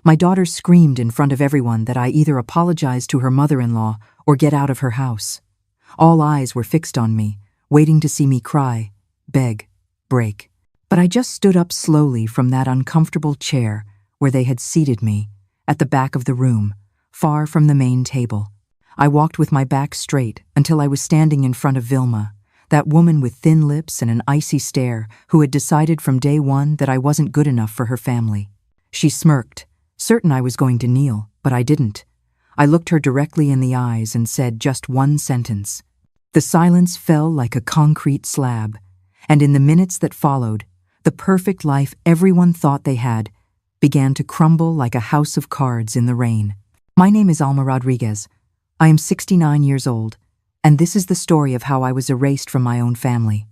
My daughter screamed in front of everyone that I either apologize to her mother-in-law or get out of her house. All eyes were fixed on me, waiting to see me cry, beg, break. But I just stood up slowly from that uncomfortable chair where they had seated me, at the back of the room, far from the main table. I walked with my back straight until I was standing in front of Vilma, that woman with thin lips and an icy stare who had decided from day one that I wasn't good enough for her family. She smirked, certain I was going to kneel, but I didn't. I looked her directly in the eyes and said just one sentence. The silence fell like a concrete slab, and in the minutes that followed, the perfect life everyone thought they had began to crumble like a house of cards in the rain. My name is Alma Rodriguez. I am 69 years old, and this is the story of how I was erased from my own family.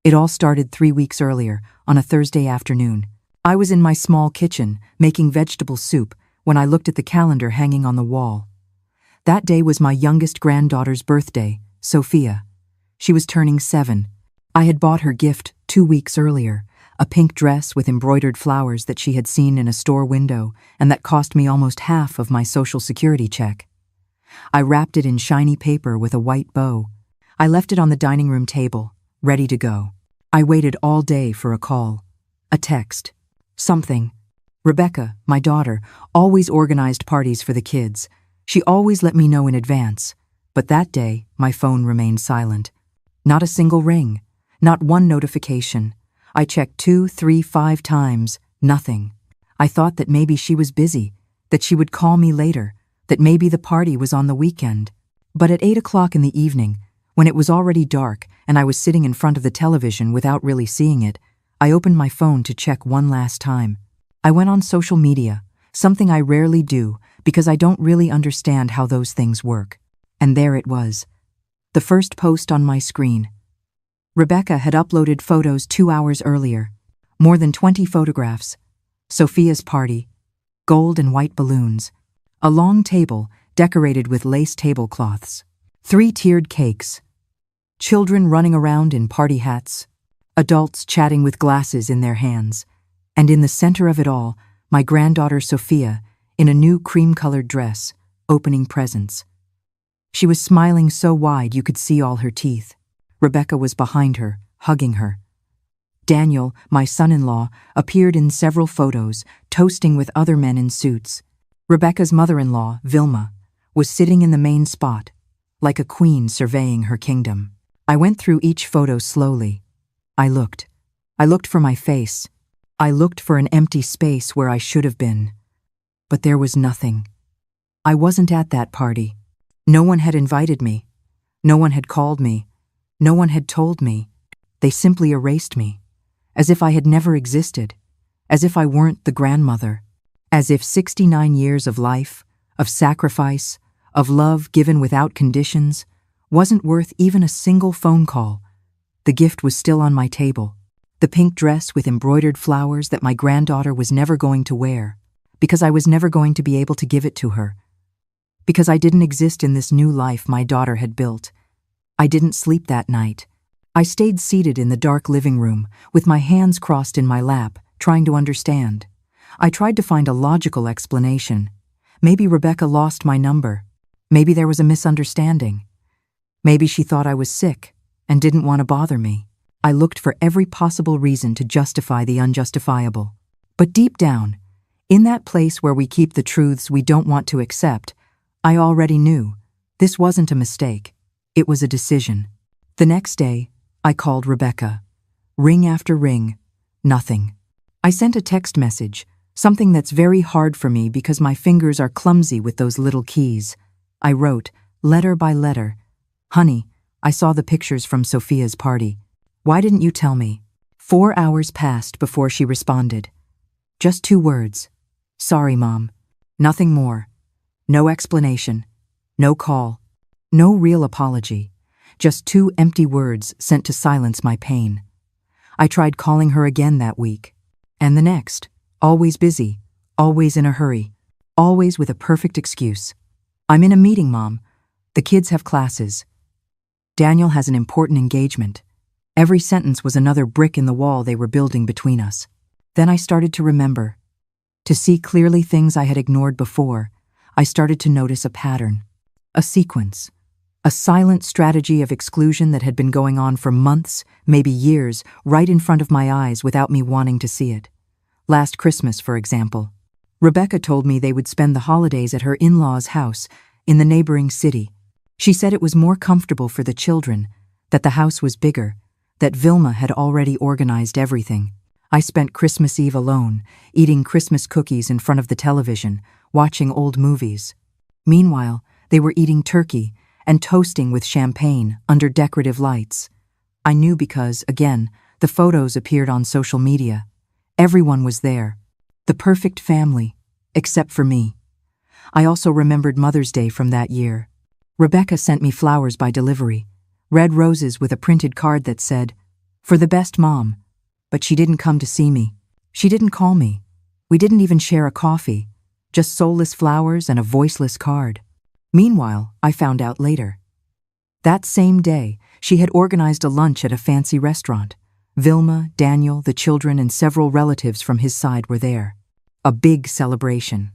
It all started 3 weeks earlier, on a Thursday afternoon. I was in my small kitchen, making vegetable soup, when I looked at the calendar hanging on the wall. That day was my youngest granddaughter's birthday, Sophia. She was turning 7. I had bought her gift 2 weeks earlier, a pink dress with embroidered flowers that she had seen in a store window and that cost me almost half of my Social Security check. I wrapped it in shiny paper with a white bow. I left it on the dining room table, ready to go. I waited all day for a call, a text, something. Rebecca, my daughter, always organized parties for the kids. She always let me know in advance, but that day my phone remained silent. Not a single ring, not one notification. I checked 2, 3, 5 times, nothing. I thought that maybe she was busy, that she would call me later, that maybe the party was on the weekend. But at 8 o'clock in the evening, when it was already dark and I was sitting in front of the television without really seeing it, I opened my phone to check one last time. I went on social media, something I rarely do because I don't really understand how those things work. And there it was, the first post on my screen. Rebecca had uploaded photos 2 hours earlier, more than 20 photographs, Sophia's party, gold and white balloons, a long table decorated with lace tablecloths, 3 tiered cakes, children running around in party hats, adults chatting with glasses in their hands, and in the center of it all, my granddaughter Sophia in a new cream-colored dress, opening presents. She was smiling so wide you could see all her teeth. Rebecca was behind her, hugging her. Daniel, my son-in-law, appeared in several photos, toasting with other men in suits. Rebecca's mother-in-law, Vilma, was sitting in the main spot, like a queen surveying her kingdom. I went through each photo slowly. I looked. I looked for my face. I looked for an empty space where I should have been. But there was nothing. I wasn't at that party. No one had invited me. No one had called me. No one had told me. They simply erased me, as if I had never existed, as if I weren't the grandmother, as if 69 years of life, of sacrifice, of love given without conditions, wasn't worth even a single phone call. The gift was still on my table, the pink dress with embroidered flowers that my granddaughter was never going to wear, because I was never going to be able to give it to her, because I didn't exist in this new life my daughter had built. I didn't sleep that night. I stayed seated in the dark living room, with my hands crossed in my lap, trying to understand. I tried to find a logical explanation. Maybe Rebecca lost my number. Maybe there was a misunderstanding. Maybe she thought I was sick and didn't want to bother me. I looked for every possible reason to justify the unjustifiable. But deep down, in that place where we keep the truths we don't want to accept, I already knew this wasn't a mistake. It was a decision. The next day, I called Rebecca. Ring after ring, nothing. I sent a text message, something that's very hard for me because my fingers are clumsy with those little keys. I wrote, letter by letter, "Honey, I saw the pictures from Sophia's party. Why didn't you tell me?" 4 hours passed before she responded. Just 2 words. "Sorry, Mom." Nothing more. No explanation. No call. No real apology. Just 2 empty words sent to silence my pain. I tried calling her again that week. And the next. Always busy. Always in a hurry. Always with a perfect excuse. "I'm in a meeting, Mom. The kids have classes. Daniel has an important engagement." Every sentence was another brick in the wall they were building between us. Then I started to remember. To see clearly things I had ignored before, I started to notice a pattern, a sequence, a silent strategy of exclusion that had been going on for months, maybe years, right in front of my eyes without me wanting to see it. Last Christmas, for example, Rebecca told me they would spend the holidays at her in-laws' house in the neighboring city. She said it was more comfortable for the children, that the house was bigger, that Vilma had already organized everything. I spent Christmas Eve alone, eating Christmas cookies in front of the television, watching old movies. Meanwhile, they were eating turkey and toasting with champagne under decorative lights. I knew because, again, the photos appeared on social media. Everyone was there. The perfect family, except for me. I also remembered Mother's Day from that year. Rebecca sent me flowers by delivery, red roses with a printed card that said, "For the best mom." But she didn't come to see me. She didn't call me. We didn't even share a coffee, just soulless flowers and a voiceless card. Meanwhile, I found out later. That same day, she had organized a lunch at a fancy restaurant. Vilma, Daniel, the children, and several relatives from his side were there. A big celebration.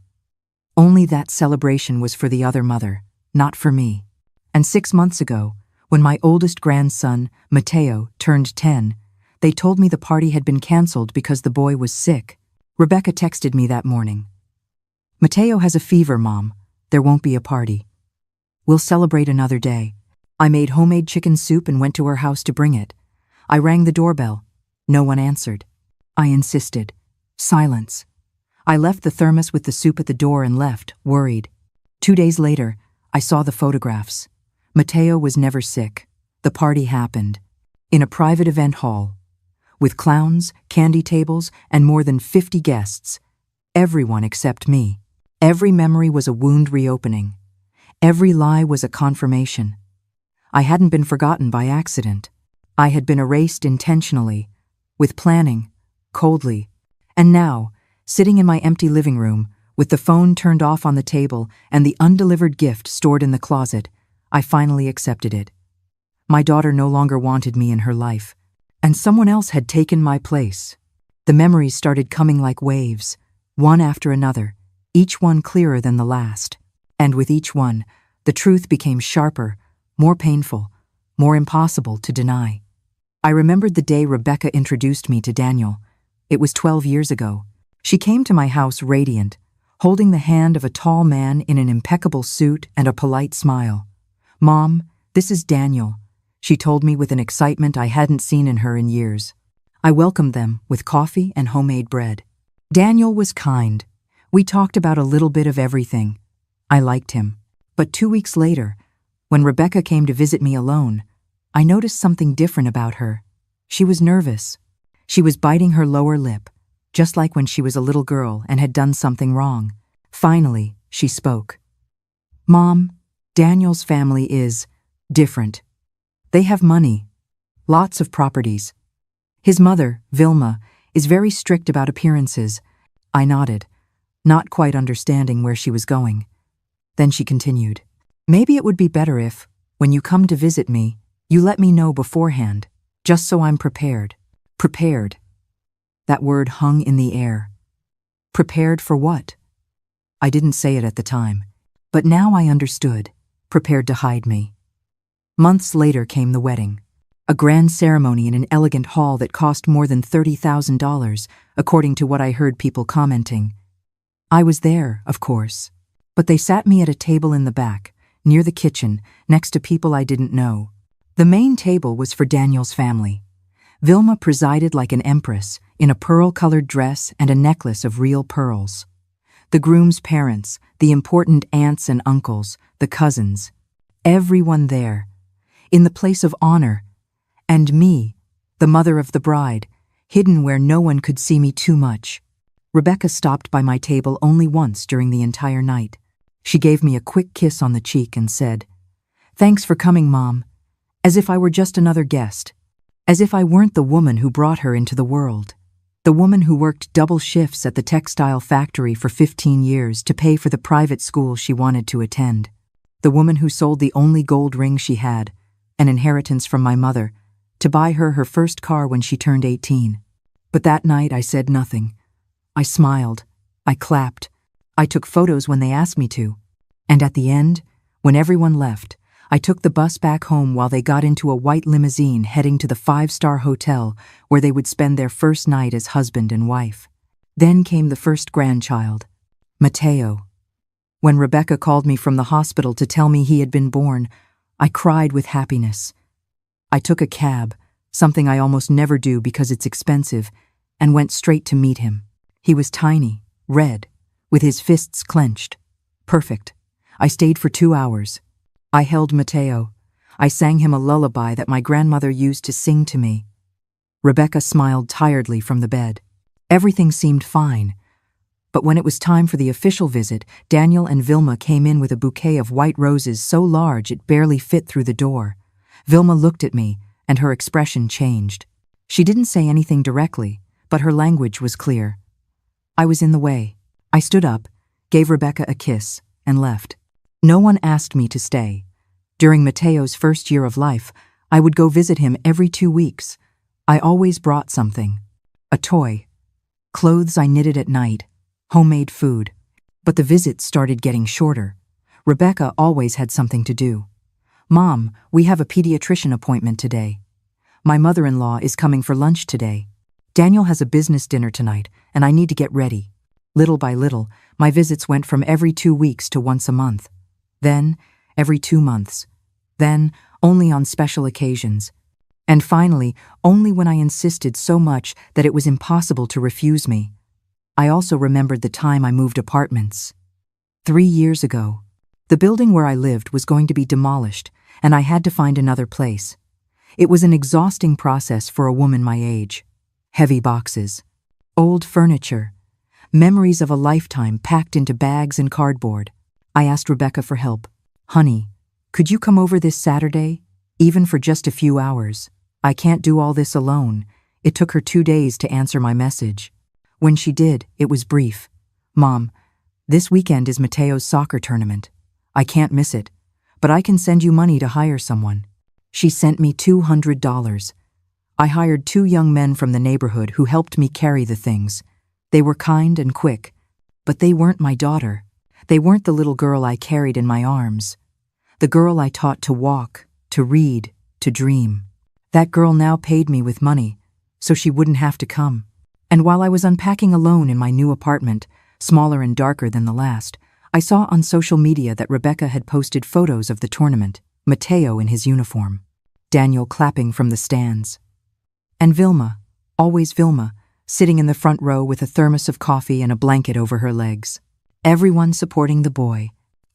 Only that celebration was for the other mother, not for me. And 6 months ago, when my oldest grandson, Matteo, turned 10, they told me the party had been canceled because the boy was sick. Rebecca texted me that morning. "Matteo has a fever, Mom. There won't be a party. We'll celebrate another day." I made homemade chicken soup and went to her house to bring it. I rang the doorbell. No one answered. I insisted. Silence. I left the thermos with the soup at the door and left, worried. 2 days later, I saw the photographs. Matteo was never sick. The party happened. In a private event hall. With clowns, candy tables, and more than 50 guests. Everyone except me. Every memory was a wound reopening. Every lie was a confirmation. I hadn't been forgotten by accident. I had been erased intentionally, with planning, coldly. And now, sitting in my empty living room, with the phone turned off on the table and the undelivered gift stored in the closet, I finally accepted it. My daughter no longer wanted me in her life, and someone else had taken my place. The memories started coming like waves, one after another, each one clearer than the last. And with each one, the truth became sharper, more painful, more impossible to deny. I remembered the day Rebecca introduced me to Daniel. It was 12 years ago. She came to my house radiant, holding the hand of a tall man in an impeccable suit and a polite smile. "Mom, this is Daniel," she told me with an excitement I hadn't seen in her in years. I welcomed them with coffee and homemade bread. Daniel was kind. We talked about a little bit of everything. I liked him. But 2 weeks later, when Rebecca came to visit me alone, I noticed something different about her. She was nervous. She was biting her lower lip, just like when she was a little girl and had done something wrong. Finally, she spoke. "Mom, Daniel's family is different. They have money, lots of properties. His mother, Vilma, is very strict about appearances." I nodded, not quite understanding where she was going. Then she continued, "Maybe it would be better if, when you come to visit me, you let me know beforehand, just so I'm prepared." Prepared. That word hung in the air. Prepared for what? I didn't say it at the time, but now I understood. Prepared to hide me. Months later came the wedding. A grand ceremony in an elegant hall that cost more than $30,000, according to what I heard people commenting. I was there, of course, but they sat me at a table in the back, near the kitchen, next to people I didn't know. The main table was for Daniel's family. Vilma presided like an empress, in a pearl-colored dress and a necklace of real pearls. The groom's parents, the important aunts and uncles, the cousins, everyone there, in the place of honor, and me, the mother of the bride, hidden where no one could see me too much. Rebecca stopped by my table only once during the entire night. She gave me a quick kiss on the cheek and said, "Thanks for coming, Mom," as if I were just another guest, as if I weren't the woman who brought her into the world, the woman who worked double shifts at the textile factory for 15 years to pay for the private school she wanted to attend, the woman who sold the only gold ring she had, an inheritance from my mother, to buy her her first car when she turned 18. But that night I said nothing. I smiled, I clapped. I took photos when they asked me to. And at the end, when everyone left, I took the bus back home while they got into a white limousine heading to the 5-star hotel where they would spend their first night as husband and wife. Then came the first grandchild, Mateo. When Rebecca called me from the hospital to tell me he had been born, I cried with happiness. I took a cab, something I almost never do because it's expensive, and went straight to meet him. He was tiny, red, with his fists clenched. Perfect. I stayed for 2 hours. I held Mateo. I sang him a lullaby that my grandmother used to sing to me. Rebecca smiled tiredly from the bed. Everything seemed fine. But when it was time for the official visit, Daniel and Vilma came in with a bouquet of white roses so large it barely fit through the door. Vilma looked at me, and her expression changed. She didn't say anything directly, but her language was clear. I was in the way. I stood up, gave Rebecca a kiss, and left. No one asked me to stay. During Mateo's first year of life, I would go visit him every 2 weeks. I always brought something. A toy. Clothes I knitted at night. Homemade food. But the visits started getting shorter. Rebecca always had something to do. Mom, we have a pediatrician appointment today. My mother-in-law is coming for lunch today. Daniel has a business dinner tonight, and I need to get ready. Little by little, my visits went from every 2 weeks to once a month. Then, every 2 months. Then, only on special occasions. And finally, only when I insisted so much that it was impossible to refuse me. I also remembered the time I moved apartments. 3 years ago. The building where I lived was going to be demolished, and I had to find another place. It was an exhausting process for a woman my age. Heavy boxes. Old furniture. Memories of a lifetime packed into bags and cardboard. I asked Rebecca for help. Honey, could you come over this Saturday? Even for just a few hours. I can't do all this alone. It took her 2 days to answer my message. When she did, it was brief. Mom, this weekend is Mateo's soccer tournament. I can't miss it, but I can send you money to hire someone. She sent me $200. I hired 2 young men from the neighborhood who helped me carry the things. They were kind and quick, but they weren't my daughter. They weren't the little girl I carried in my arms. The girl I taught to walk, to read, to dream. That girl now paid me with money, so she wouldn't have to come. And while I was unpacking alone in my new apartment, smaller and darker than the last, I saw on social media that Rebecca had posted photos of the tournament, Mateo in his uniform, Daniel clapping from the stands. And Vilma, always Vilma, sitting in the front row with a thermos of coffee and a blanket over her legs. Everyone supporting the boy.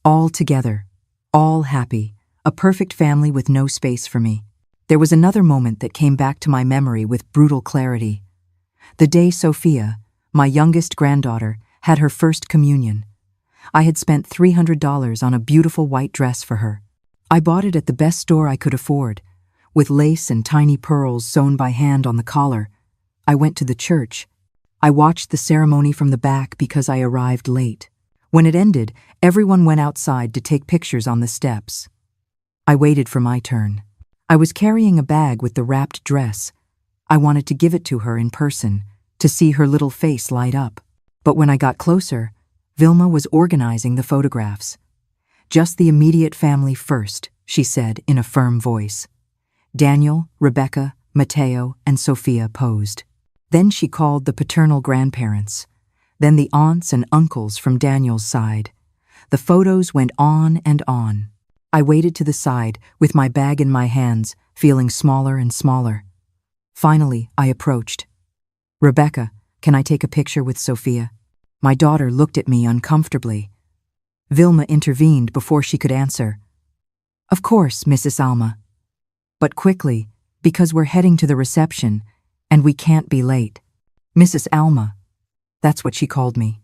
All together. All happy. A perfect family with no space for me. There was another moment that came back to my memory with brutal clarity. The day Sophia, my youngest granddaughter, had her first communion. I had spent $300 on a beautiful white dress for her. I bought it at the best store I could afford, with lace and tiny pearls sewn by hand on the collar. I went to the church. I watched the ceremony from the back because I arrived late. When it ended, everyone went outside to take pictures on the steps. I waited for my turn. I was carrying a bag with the wrapped dress. I wanted to give it to her in person, to see her little face light up. But when I got closer, Vilma was organizing the photographs. Just the immediate family first, she said in a firm voice. Daniel, Rebecca, Mateo, and Sophia posed. Then she called the paternal grandparents, then the aunts and uncles from Daniel's side. The photos went on and on. I waited to the side, with my bag in my hands, feeling smaller and smaller. Finally, I approached. Rebecca, can I take a picture with Sophia? My daughter looked at me uncomfortably. Vilma intervened before she could answer. Of course, Mrs. Alma. But quickly, because we're heading to the reception, and we can't be late. Mrs. Alma. That's what she called me.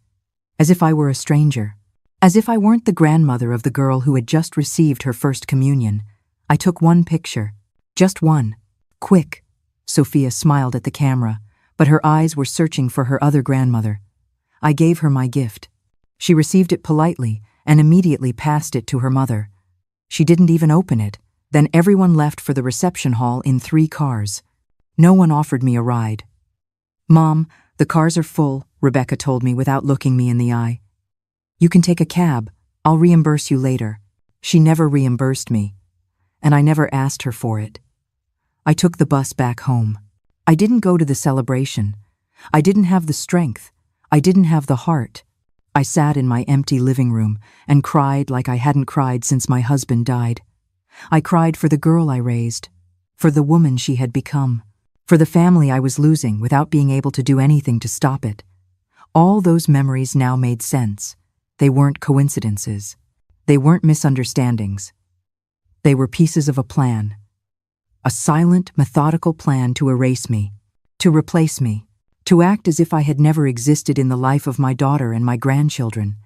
As if I were a stranger. As if I weren't the grandmother of the girl who had just received her first communion. I took one picture. Just one. Quick. Sophia smiled at the camera, but her eyes were searching for her other grandmother. I gave her my gift. She received it politely and immediately passed it to her mother. She didn't even open it. Then everyone left for the reception hall in 3 cars. No one offered me a ride. Mom, the cars are full. Rebecca told me without looking me in the eye. "You can take a cab. I'll reimburse you later." She never reimbursed me, and I never asked her for it. I took the bus back home. I didn't go to the celebration. I didn't have the strength. I didn't have the heart. I sat in my empty living room and cried like I hadn't cried since my husband died. I cried for the girl I raised, for the woman she had become, for the family I was losing without being able to do anything to stop it. All those memories now made sense. They weren't coincidences. They weren't misunderstandings. They were pieces of a plan. A silent, methodical plan to erase me, to replace me, to act as if I had never existed in the life of my daughter and my grandchildren.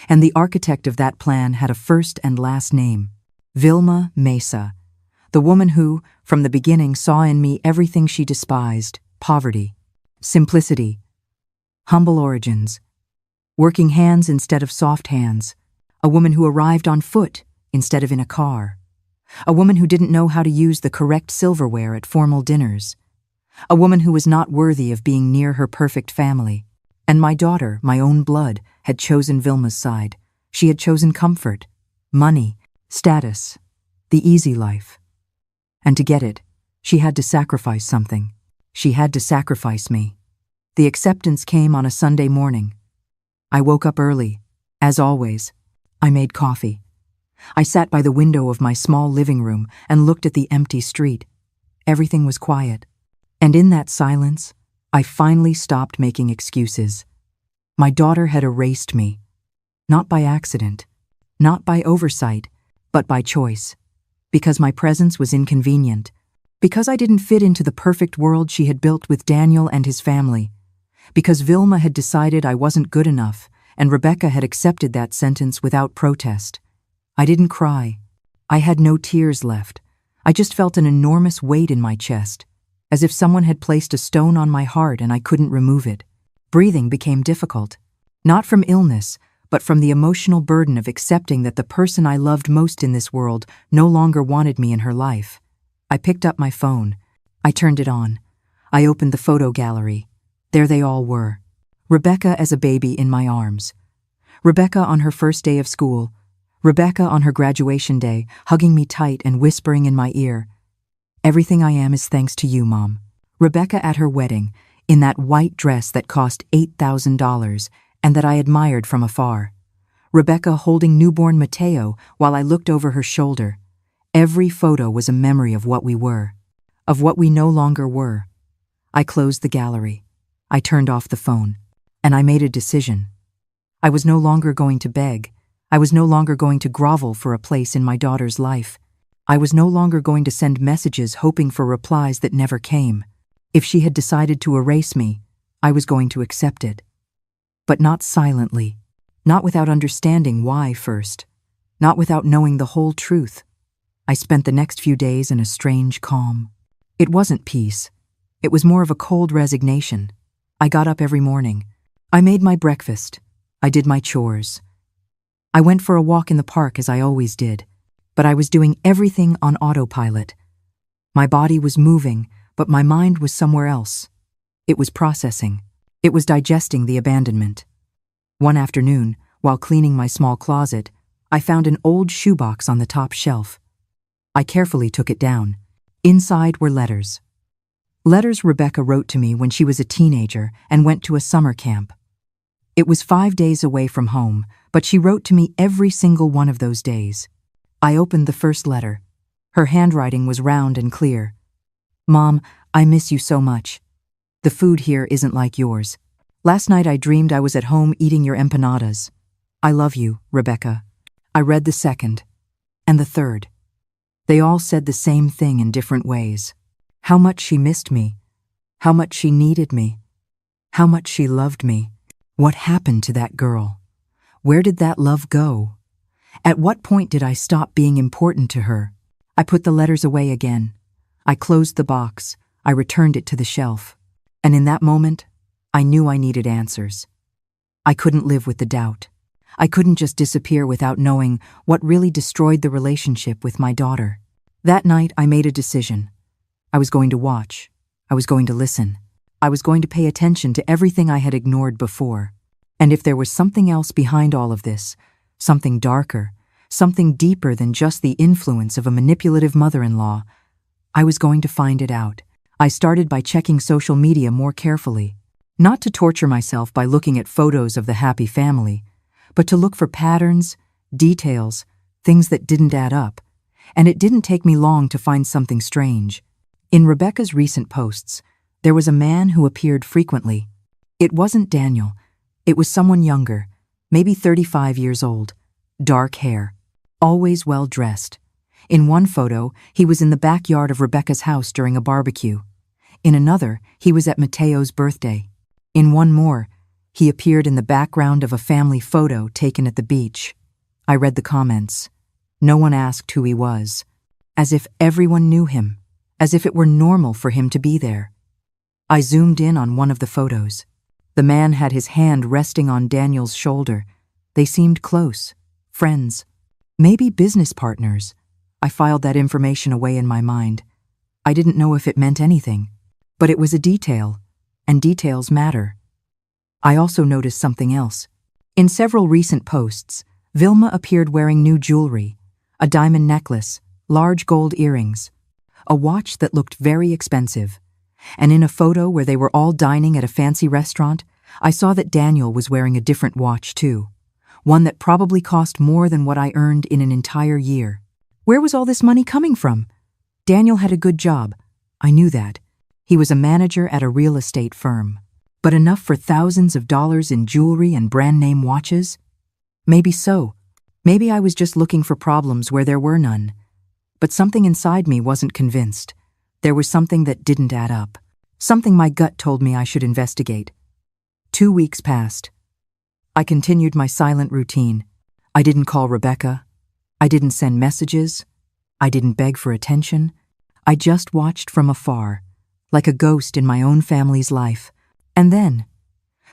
And the architect of that plan had a first and last name, Vilma Mesa, the woman who, from the beginning, saw in me everything she despised: poverty, simplicity, humble origins, working hands instead of soft hands, a woman who arrived on foot instead of in a car, a woman who didn't know how to use the correct silverware at formal dinners, a woman who was not worthy of being near her perfect family. And my daughter, my own blood, had chosen Vilma's side. She had chosen comfort, money, status, the easy life. And to get it, she had to sacrifice something. She had to sacrifice me. The acceptance came on a Sunday morning. I woke up early. As always, I made coffee. I sat by the window of my small living room and looked at the empty street. Everything was quiet. And in that silence, I finally stopped making excuses. My daughter had erased me. Not by accident, not by oversight, but by choice. Because my presence was inconvenient. Because I didn't fit into the perfect world she had built with Daniel and his family. Because Vilma had decided I wasn't good enough, and Rebecca had accepted that sentence without protest. I didn't cry. I had no tears left. I just felt an enormous weight in my chest, as if someone had placed a stone on my heart and I couldn't remove it. Breathing became difficult, not from illness, but from the emotional burden of accepting that the person I loved most in this world no longer wanted me in her life. I picked up my phone. I turned it on. I opened the photo gallery. There they all were. Rebecca as a baby in my arms. Rebecca on her first day of school. Rebecca on her graduation day, hugging me tight and whispering in my ear, "Everything I am is thanks to you, Mom." Rebecca at her wedding, in that white dress that cost $8,000 and that I admired from afar. Rebecca holding newborn Mateo while I looked over her shoulder. Every photo was a memory of what we were, of what we no longer were. I closed the gallery. I turned off the phone, and I made a decision. I was no longer going to beg. I was no longer going to grovel for a place in my daughter's life. I was no longer going to send messages hoping for replies that never came. If she had decided to erase me, I was going to accept it. But not silently, not without understanding why first, not without knowing the whole truth. I spent the next few days in a strange calm. It wasn't peace. It was more of a cold resignation. I got up every morning. I made my breakfast. I did my chores. I went for a walk in the park as I always did, but I was doing everything on autopilot. My body was moving, but my mind was somewhere else. It was processing. It was digesting the abandonment. One afternoon, while cleaning my small closet, I found an old shoebox on the top shelf. I carefully took it down. Inside were letters. Letters Rebecca wrote to me when she was a teenager and went to a summer camp. It was 5 days away from home, but she wrote to me every single one of those days. I opened the first letter. Her handwriting was round and clear. "Mom, I miss you so much. The food here isn't like yours. Last night I dreamed I was at home eating your empanadas. I love you, Rebecca." I read the second, and the third. They all said the same thing in different ways. How much she missed me. How much she needed me. How much she loved me. What happened to that girl? Where did that love go? At what point did I stop being important to her? I put the letters away again. I closed the box. I returned it to the shelf. And in that moment, I knew I needed answers. I couldn't live with the doubt. I couldn't just disappear without knowing what really destroyed the relationship with my daughter. That night, I made a decision. I was going to watch. I was going to listen. I was going to pay attention to everything I had ignored before. And if there was something else behind all of this, something darker, something deeper than just the influence of a manipulative mother-in-law, I was going to find it out. I started by checking social media more carefully, not to torture myself by looking at photos of the happy family, but to look for patterns, details, things that didn't add up. And it didn't take me long to find something strange. In Rebecca's recent posts, there was a man who appeared frequently. It wasn't Daniel. It was someone younger, maybe 35 years old, dark hair, always well-dressed. In one photo, he was in the backyard of Rebecca's house during a barbecue. In another, he was at Mateo's birthday. In one more, he appeared in the background of a family photo taken at the beach. I read the comments. No one asked who he was, as if everyone knew him, as if it were normal for him to be there. I zoomed in on one of the photos. The man had his hand resting on Daniel's shoulder. They seemed close, friends, maybe business partners. I filed that information away in my mind. I didn't know if it meant anything, but it was a detail, and details matter. I also noticed something else. In several recent posts, Vilma appeared wearing new jewelry, a diamond necklace, large gold earrings, a watch that looked very expensive. And in a photo where they were all dining at a fancy restaurant, I saw that Daniel was wearing a different watch too, one that probably cost more than what I earned in an entire year. Where was all this money coming from? Daniel had a good job. I knew that. He was a manager at a real estate firm. But enough for thousands of dollars in jewelry and brand-name watches? Maybe so. Maybe I was just looking for problems where there were none. But something inside me wasn't convinced. There was something that didn't add up. Something my gut told me I should investigate. 2 weeks passed. I continued my silent routine. I didn't call Rebecca. I didn't send messages. I didn't beg for attention. I just watched from afar, like a ghost in my own family's life. And then,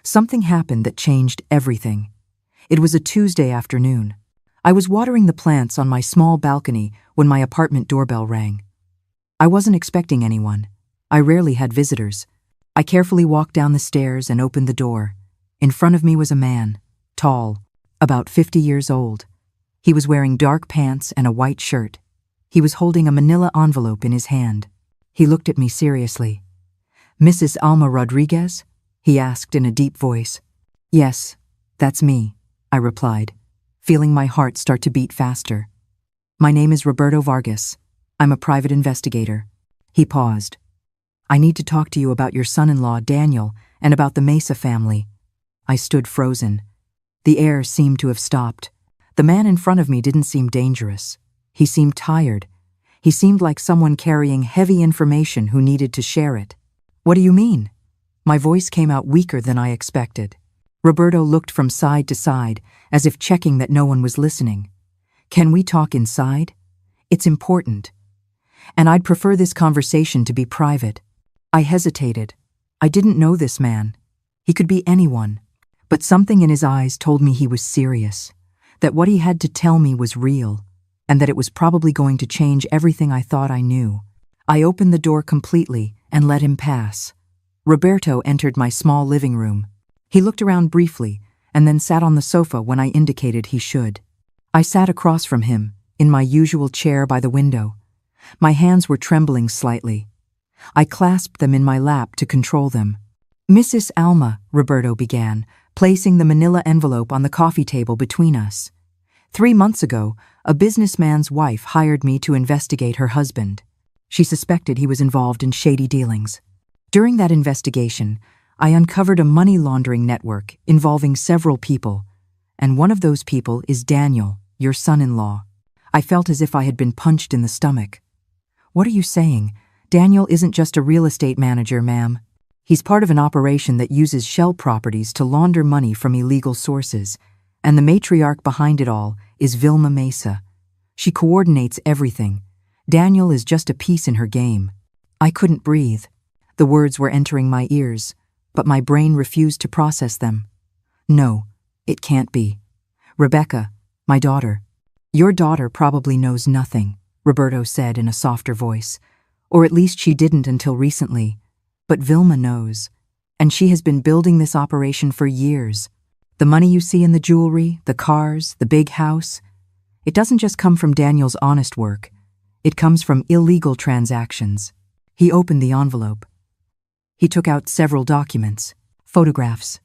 something happened that changed everything. It was a Tuesday afternoon. I was watering the plants on my small balcony when my apartment doorbell rang. I wasn't expecting anyone. I rarely had visitors. I carefully walked down the stairs and opened the door. In front of me was a man, tall, about 50 years old. He was wearing dark pants and a white shirt. He was holding a manila envelope in his hand. He looked at me seriously. "Mrs. Alma Rodriguez?" he asked in a deep voice. "Yes, that's me," I replied, feeling my heart start to beat faster. "My name is Roberto Vargas. I'm a private investigator." He paused. "I need to talk to you about your son-in-law, Daniel, and about the Mesa family." I stood frozen. The air seemed to have stopped. The man in front of me didn't seem dangerous. He seemed tired. He seemed like someone carrying heavy information who needed to share it. "What do you mean?" My voice came out weaker than I expected. Roberto looked from side to side, as if checking that no one was listening. "Can we talk inside? It's important. And I'd prefer this conversation to be private." I hesitated. I didn't know this man. He could be anyone. But something in his eyes told me he was serious, that what he had to tell me was real, and that it was probably going to change everything I thought I knew. I opened the door completely and let him pass. Roberto entered my small living room. He looked around briefly and then sat on the sofa when I indicated he should. I sat across from him, in my usual chair by the window. My hands were trembling slightly. I clasped them in my lap to control them. "Mrs. Alma," Roberto began, placing the manila envelope on the coffee table between us. "3 months ago, a businessman's wife hired me to investigate her husband. She suspected he was involved in shady dealings. During that investigation, I uncovered a money laundering network involving several people, and one of those people is Daniel, your son-in-law." I felt as if I had been punched in the stomach. "What are you saying? Daniel isn't just a real estate manager, ma'am. He's part of an operation that uses shell properties to launder money from illegal sources, and the matriarch behind it all is Vilma Mesa. She coordinates everything. Daniel is just a piece in her game." I couldn't breathe. The words were entering my ears, but my brain refused to process them. "No, it can't be. Rebecca, my daughter." "Your daughter probably knows nothing," Roberto said in a softer voice. "Or at least she didn't until recently. But Vilma knows. and she has been building this operation for years. The money you see in the jewelry, the cars, the big house, it doesn't just come from Daniel's honest work. It comes from illegal transactions. He opened the envelope. He took out several documents, photographs,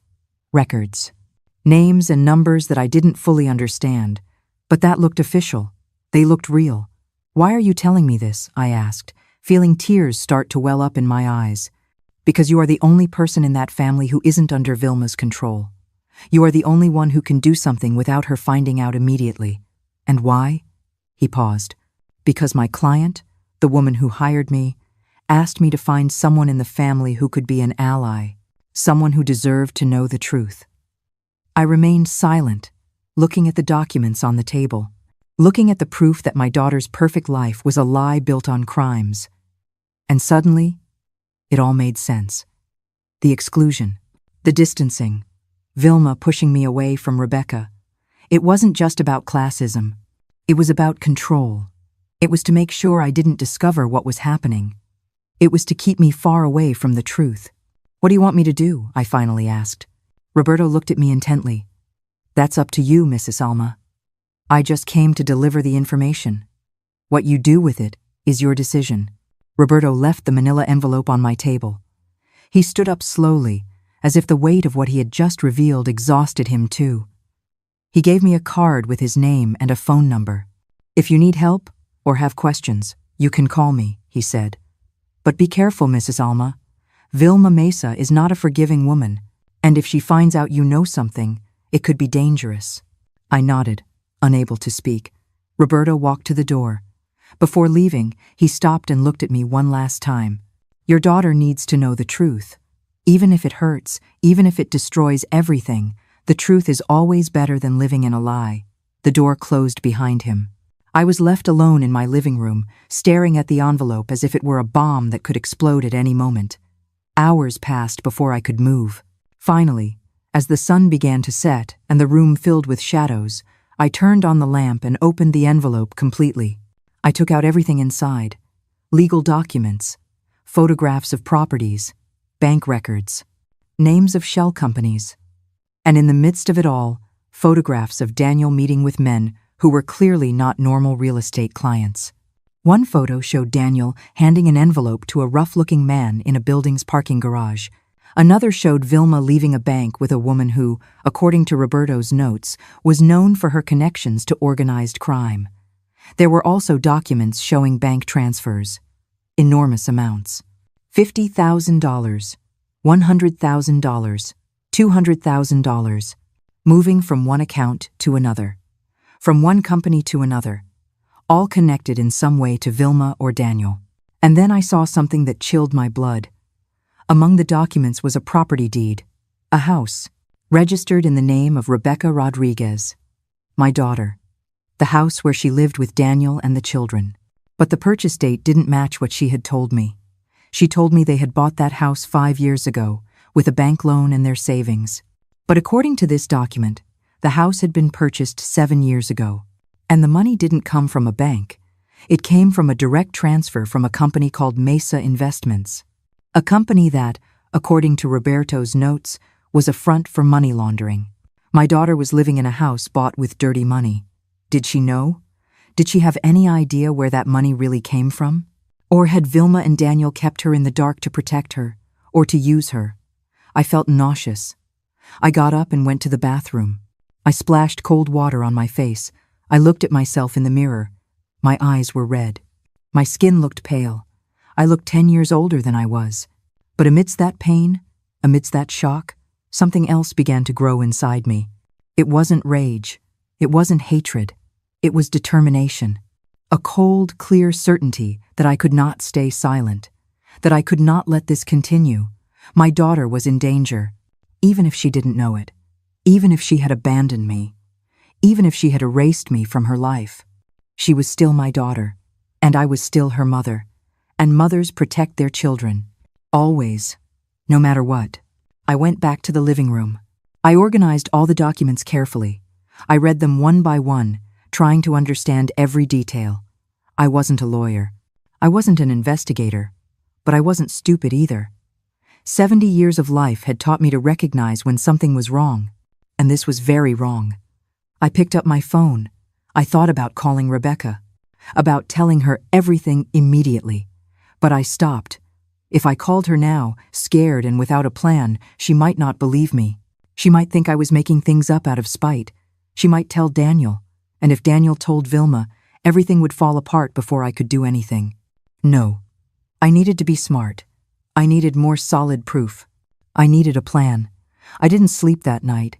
records, names and numbers that I didn't fully understand, but that looked official. They looked real. "Why are you telling me this?" I asked, feeling tears start to well up in my eyes. "Because you are the only person in that family who isn't under Vilma's control. You are the only one who can do something without her finding out immediately." "And why?" He paused. "Because my client, the woman who hired me, asked me to find someone in the family who could be an ally, someone who deserved to know the truth." I remained silent, looking at the documents on the table, looking at the proof that my daughter's perfect life was a lie built on crimes. And suddenly, it all made sense. The exclusion, the distancing, Vilma pushing me away from Rebecca. It wasn't just about classism. It was about control. It was to make sure I didn't discover what was happening. It was to keep me far away from the truth. "What do you want me to do?" I finally asked. Roberto looked at me intently. "That's up to you, Mrs. Alma. I just came to deliver the information. What you do with it is your decision." Roberto left the manila envelope on my table. He stood up slowly, as if the weight of what he had just revealed exhausted him too. He gave me a card with his name and a phone number. "If you need help or have questions, you can call me," he said. "But be careful, Mrs. Alma. Vilma Mesa is not a forgiving woman, and if she finds out you know something, it could be dangerous." I nodded, unable to speak. Roberto walked to the door. Before leaving, he stopped and looked at me one last time. "Your daughter needs to know the truth. Even if it hurts, even if it destroys everything, the truth is always better than living in a lie." The door closed behind him. I was left alone in my living room, staring at the envelope as if it were a bomb that could explode at any moment. Hours passed before I could move. Finally, as the sun began to set and the room filled with shadows, I turned on the lamp and opened the envelope completely. I took out everything inside: legal documents, photographs of properties, bank records, names of shell companies, and in the midst of it all, photographs of Daniel meeting with men who were clearly not normal real estate clients. One photo showed Daniel handing an envelope to a rough-looking man in a building's parking garage. Another showed Vilma leaving a bank with a woman who, according to Roberto's notes, was known for her connections to organized crime. There were also documents showing bank transfers. Enormous amounts. $50,000, $100,000, $200,000, moving from one account to another, from one company to another, all connected in some way to Vilma or Daniel. And then I saw something that chilled my blood. Among the documents was a property deed, a house, registered in the name of Rebecca Rodriguez, my daughter, the house where she lived with Daniel and the children. But the purchase date didn't match what she had told me. She told me they had bought that house 5 years ago, with a bank loan and their savings. But according to this document, the house had been purchased 7 years ago, and the money didn't come from a bank. It came from a direct transfer from a company called Mesa Investments, a company that, according to Roberto's notes, was a front for money laundering. My daughter was living in a house bought with dirty money. Did she know? Did she have any idea where that money really came from? Or had Vilma and Daniel kept her in the dark to protect her, or to use her? I felt nauseous. I got up and went to the bathroom. I splashed cold water on my face. I looked at myself in the mirror. My eyes were red. My skin looked pale. I looked 10 years older than I was. But amidst that pain, amidst that shock, something else began to grow inside me. It wasn't rage. It wasn't hatred. It was determination. A cold, clear certainty that I could not stay silent, that I could not let this continue. My daughter was in danger, even if she didn't know it, even if she had abandoned me, even if she had erased me from her life. She was still my daughter, and I was still her mother, and mothers protect their children, always, no matter what. I went back to the living room. I organized all the documents carefully. I read them one by one, trying to understand every detail. I wasn't a lawyer. I wasn't an investigator, but I wasn't stupid either. 70 years of life had taught me to recognize when something was wrong, and this was very wrong. I picked up my phone. I thought about calling Rebecca, about telling her everything immediately. But I stopped. If I called her now, scared and without a plan, she might not believe me. She might think I was making things up out of spite. She might tell Daniel, and if Daniel told Vilma, everything would fall apart before I could do anything. No. I needed to be smart. I needed more solid proof. I needed a plan. I didn't sleep that night.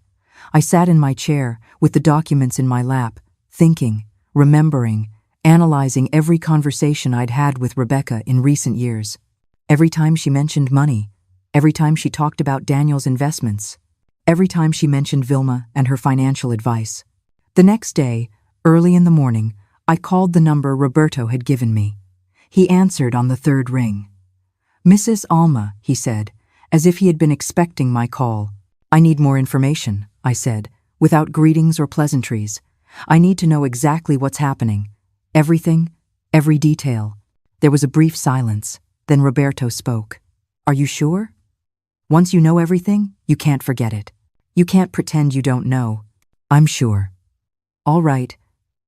I sat in my chair, with the documents in my lap, thinking, remembering, analyzing every conversation I'd had with Rebecca in recent years. Every time she mentioned money, every time she talked about Daniel's investments, every time she mentioned Vilma and her financial advice. The next day, early in the morning, I called the number Roberto had given me. He answered on the third ring. "Mrs. Alma," he said, as if he had been expecting my call. "I need more information," I said, without greetings or pleasantries. "I need to know exactly what's happening. Everything, every detail." There was a brief silence. Then Roberto spoke. "Are you sure? Once you know everything, you can't forget it. You can't pretend you don't know." "I'm sure." "All right.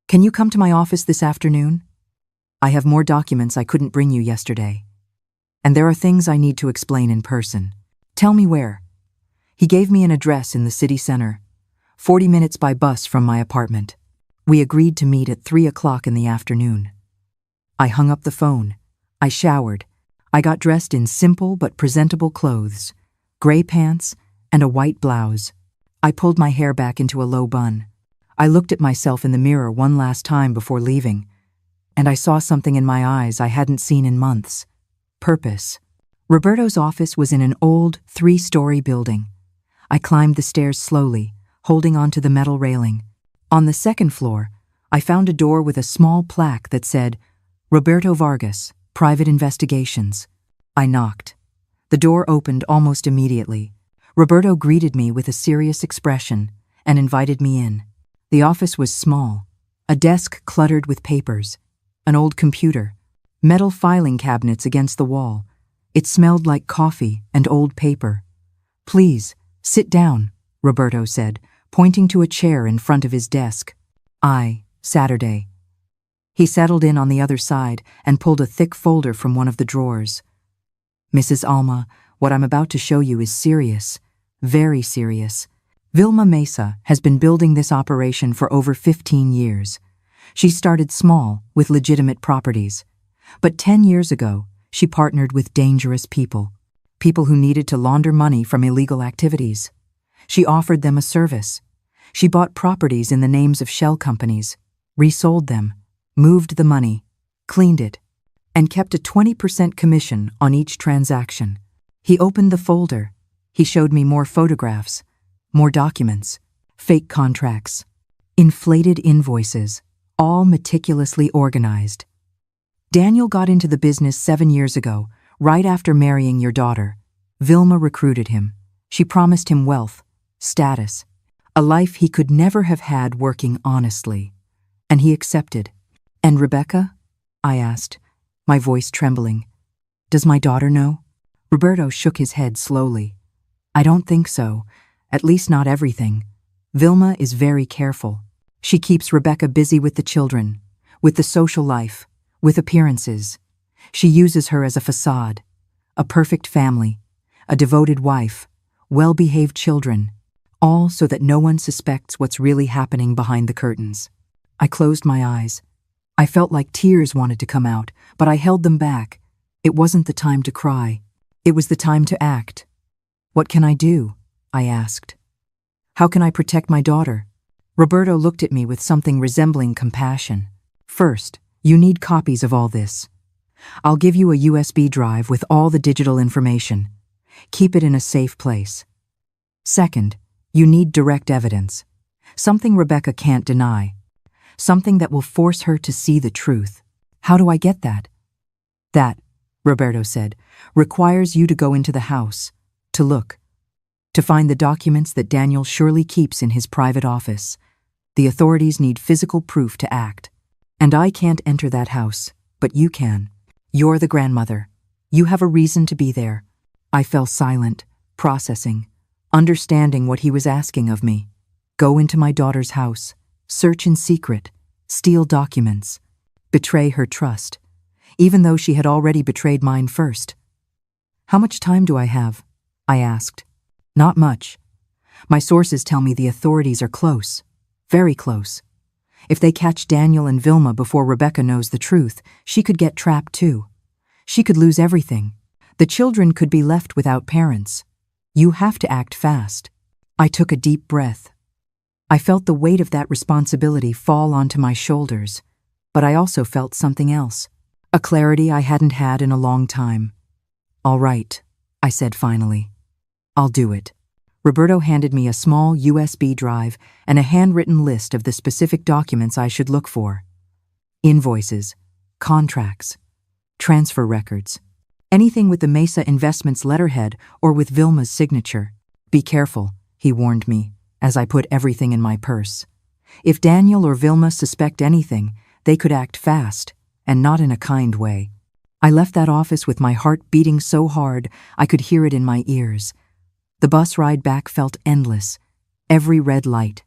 Can you come to my office this afternoon? I have more documents I couldn't bring you yesterday. And there are things I need to explain in person." "Tell me where." He gave me an address in the city center, 40 minutes by bus from my apartment. We agreed to meet at 3 o'clock in the afternoon. I hung up the phone. I showered. I got dressed in simple but presentable clothes, gray pants and a white blouse. I pulled my hair back into a low bun. I looked at myself in the mirror one last time before leaving, and I saw something in my eyes I hadn't seen in months. Purpose. Roberto's office was in an old 3-story building. I climbed the stairs slowly, holding onto the metal railing. On the second floor, I found a door with a small plaque that said, "Roberto Vargas, Private Investigations." I knocked. The door opened almost immediately. Roberto greeted me with a serious expression and invited me in. The office was small, a desk cluttered with papers, an old computer, metal filing cabinets against the wall. It smelled like coffee and old paper. "Please, sit down," Roberto said, pointing to a chair in front of his desk. Saturday. He settled in on the other side and pulled a thick folder from one of the drawers. "Mrs. Alma, what I'm about to show you is serious, very serious. Vilma Mesa has been building this operation for over 15 years. She started small, with legitimate properties. But 10 years ago, she partnered with dangerous people who needed to launder money from illegal activities. She offered them a service. She bought properties in the names of shell companies, resold them, moved the money, cleaned it, and kept a 20% commission on each transaction." He opened the folder. He showed me more photographs, more documents, fake contracts, inflated invoices, all meticulously organized. "Daniel got into the business 7 years ago, right after marrying your daughter. Vilma recruited him. She promised him wealth, status, a life he could never have had working honestly. And he accepted." "And Rebecca?" I asked, my voice trembling. "Does my daughter know?" Roberto shook his head slowly. "I don't think so, at least not everything. Vilma is very careful. She keeps Rebecca busy with the children, with the social life, with appearances. She uses her as a facade, a perfect family, a devoted wife, well-behaved children, all so that no one suspects what's really happening behind the curtains." I closed my eyes. I felt like tears wanted to come out, but I held them back. It wasn't the time to cry. It was the time to act. "What can I do?" I asked. "How can I protect my daughter?" Roberto looked at me with something resembling compassion. "First, you need copies of all this. I'll give you a USB drive with all the digital information. Keep it in a safe place. Second, you need direct evidence. Something Rebecca can't deny. Something that will force her to see the truth. How do I get that?" "That," Roberto said, "requires you to go into the house, to look, to find the documents that Daniel surely keeps in his private office. The authorities need physical proof to act. And I can't enter that house, but you can. You're the grandmother. You have a reason to be there. I fell silent, processing, understanding what he was asking of me. Go into my daughter's house, search in secret, steal documents, betray her trust, even though she had already betrayed mine first. How much time do I have? I asked. Not much. My sources tell me the authorities are close, very close. If they catch Daniel and Vilma before Rebecca knows the truth, she could get trapped too. She could lose everything. The children could be left without parents. You have to act fast. I took a deep breath. I felt the weight of that responsibility fall onto my shoulders, but I also felt something else, a clarity I hadn't had in a long time. All right, I said finally. I'll do it. Roberto handed me a small USB drive and a handwritten list of the specific documents I should look for. Invoices, contracts, transfer records, anything with the Mesa Investments letterhead or with Vilma's signature. Be careful, he warned me, as I put everything in my purse. If Daniel or Vilma suspect anything, they could act fast, and not in a kind way. I left that office with my heart beating so hard I could hear it in my ears. The bus ride back felt endless. Every red light,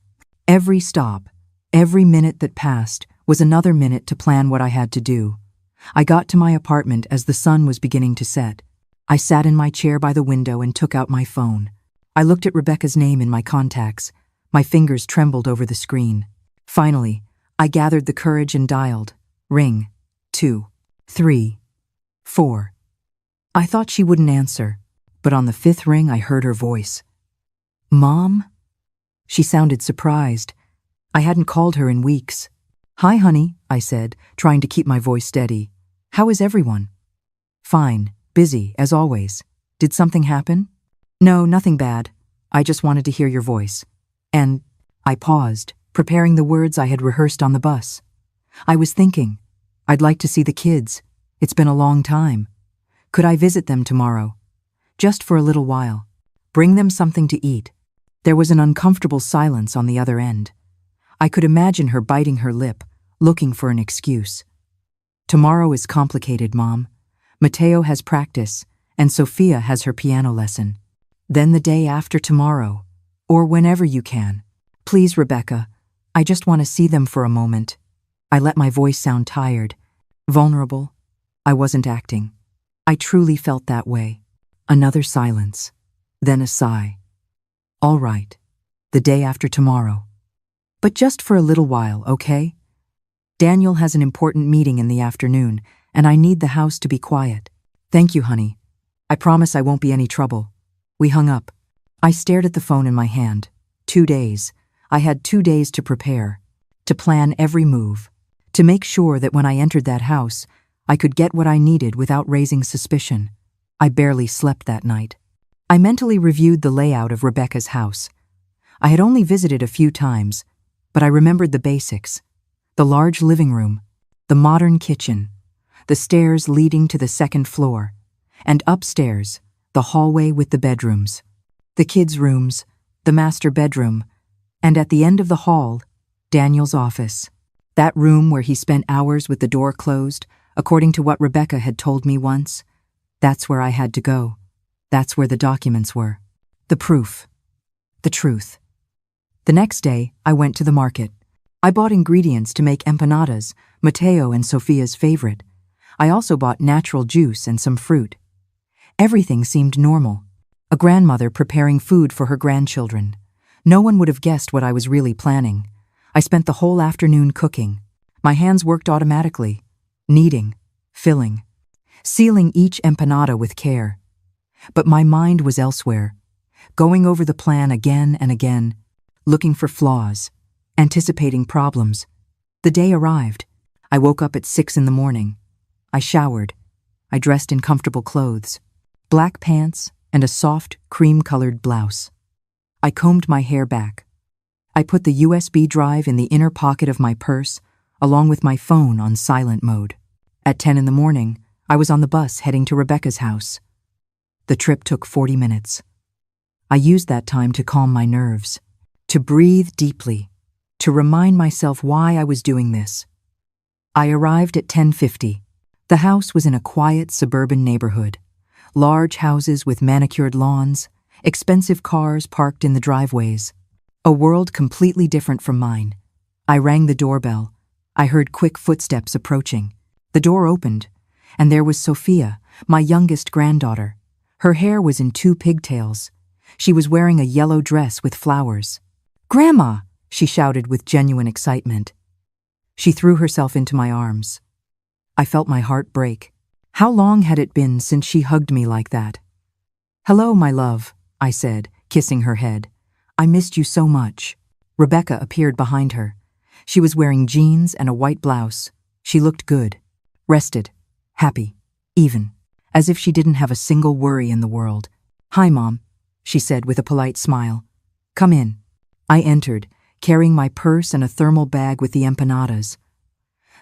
every stop, every minute that passed was another minute to plan what I had to do. I got to my apartment as the sun was beginning to set. I sat in my chair by the window and took out my phone. I looked at Rebecca's name in my contacts. My fingers trembled over the screen. Finally, I gathered the courage and dialed. Ring. 2, 3, 4. I thought she wouldn't answer, but on the 5th ring I heard her voice. Mom? She sounded surprised. I hadn't called her in weeks. Hi, honey, I said, trying to keep my voice steady. How is everyone? Fine, busy, as always. Did something happen? No, nothing bad. I just wanted to hear your voice. And I paused, preparing the words I had rehearsed on the bus. I was thinking, I'd like to see the kids. It's been a long time. Could I visit them tomorrow? Just for a little while. Bring them something to eat. There was an uncomfortable silence on the other end. I could imagine her biting her lip, looking for an excuse. Tomorrow is complicated, Mom. Mateo has practice, and Sophia has her piano lesson. Then the day after tomorrow, or whenever you can. Please, Rebecca, I just want to see them for a moment. I let my voice sound tired, vulnerable. I wasn't acting. I truly felt that way. Another silence, then a sigh. All right, the day after tomorrow. But just for a little while, okay? Daniel has an important meeting in the afternoon, and I need the house to be quiet. Thank you, honey. I promise I won't be any trouble. We hung up. I stared at the phone in my hand. 2 days. I had 2 days to prepare, to plan every move, to make sure that when I entered that house, I could get what I needed without raising suspicion. I barely slept that night. I mentally reviewed the layout of Rebecca's house. I had only visited a few times, but I remembered the basics. The large living room, the modern kitchen, the stairs leading to the 2nd floor, and upstairs, the hallway with the bedrooms, the kids' rooms, the master bedroom, and at the end of the hall, Daniel's office. That room where he spent hours with the door closed, according to what Rebecca had told me once. That's where I had to go. That's where the documents were. The proof. The truth. The next day, I went to the market. I bought ingredients to make empanadas, Mateo and Sophia's favorite. I also bought natural juice and some fruit. Everything seemed normal. A grandmother preparing food for her grandchildren. No one would have guessed what I was really planning. I spent the whole afternoon cooking. My hands worked automatically, kneading, filling, sealing each empanada with care. But my mind was elsewhere, going over the plan again and again, looking for flaws, anticipating problems. The day arrived. I woke up at 6 in the morning. I showered. I dressed in comfortable clothes, black pants and a soft, cream-colored blouse. I combed my hair back. I put the USB drive in the inner pocket of my purse, along with my phone on silent mode. At 10 in the morning, I was on the bus heading to Rebecca's house. The trip took 40 minutes. I used that time to calm my nerves, to breathe deeply, to remind myself why I was doing this. I arrived at 10:50. The house was in a quiet suburban neighborhood, large houses with manicured lawns, expensive cars parked in the driveways. A world completely different from mine. I rang the doorbell. I heard quick footsteps approaching. The door opened, and there was Sophia, my youngest granddaughter. Her hair was in 2 pigtails. She was wearing a yellow dress with flowers. "Grandma!" she shouted with genuine excitement. She threw herself into my arms. I felt my heart break. How long had it been since she hugged me like that? "Hello, my love," I said, kissing her head. "I missed you so much." Rebecca appeared behind her. She was wearing jeans and a white blouse. She looked good, rested, happy, even, as if she didn't have a single worry in the world. "Hi, Mom," she said with a polite smile. "Come in." I entered, carrying my purse and a thermal bag with the empanadas.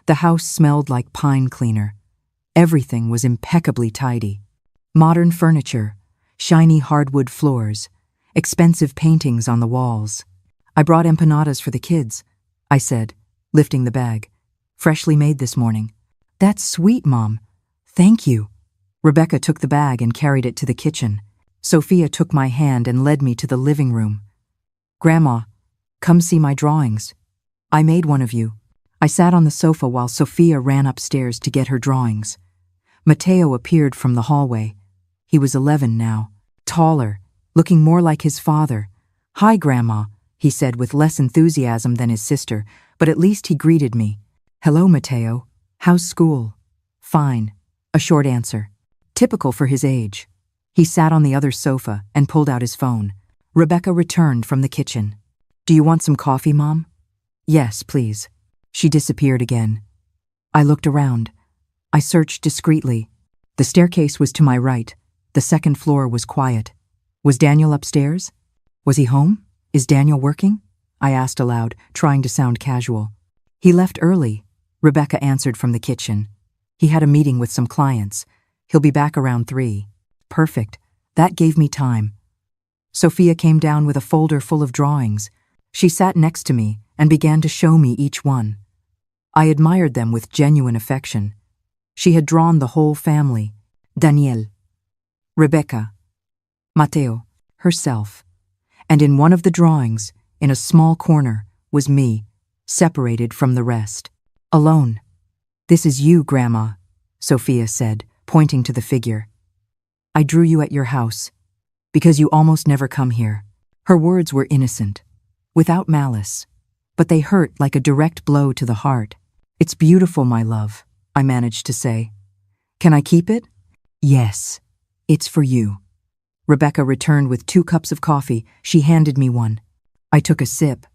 The house smelled like pine cleaner. Everything was impeccably tidy. Modern furniture, shiny hardwood floors, expensive paintings on the walls. "I brought empanadas for the kids," I said, lifting the bag. "Freshly made this morning." "That's sweet, Mom. Thank you." Rebecca took the bag and carried it to the kitchen. Sophia took my hand and led me to the living room. "Grandma, come see my drawings. I made one of you." I sat on the sofa while Sophia ran upstairs to get her drawings. Matteo appeared from the hallway. He was 11 now, taller, looking more like his father. "Hi, Grandma," he said with less enthusiasm than his sister, but at least he greeted me. "Hello, Matteo. How's school?" "Fine," a short answer. Typical for his age. He sat on the other sofa and pulled out his phone. Rebecca returned from the kitchen. "Do you want some coffee, Mom?" "Yes, please." She disappeared again. I looked around. I searched discreetly. The staircase was to my right. The second floor was quiet. Was Daniel upstairs? Was he home? "Is Daniel working?" I asked aloud, trying to sound casual. "He left early," Rebecca answered from the kitchen. "He had a meeting with some clients. He'll be back around 3. "Perfect. That gave me time." Sophia came down with a folder full of drawings. She sat next to me and began to show me each one. I admired them with genuine affection. She had drawn the whole family: Daniel, Rebecca, Matteo, herself. And in one of the drawings, in a small corner, was me, separated from the rest, alone. "This is you, Grandma," Sophia said, pointing to the figure. "I drew you at your house, because you almost never come here." Her words were innocent, without malice, but they hurt like a direct blow to the heart. "It's beautiful, my love," I managed to say. "Can I keep it?" "Yes, it's for you." Rebecca returned with 2 cups of coffee. She handed me one. I took a sip.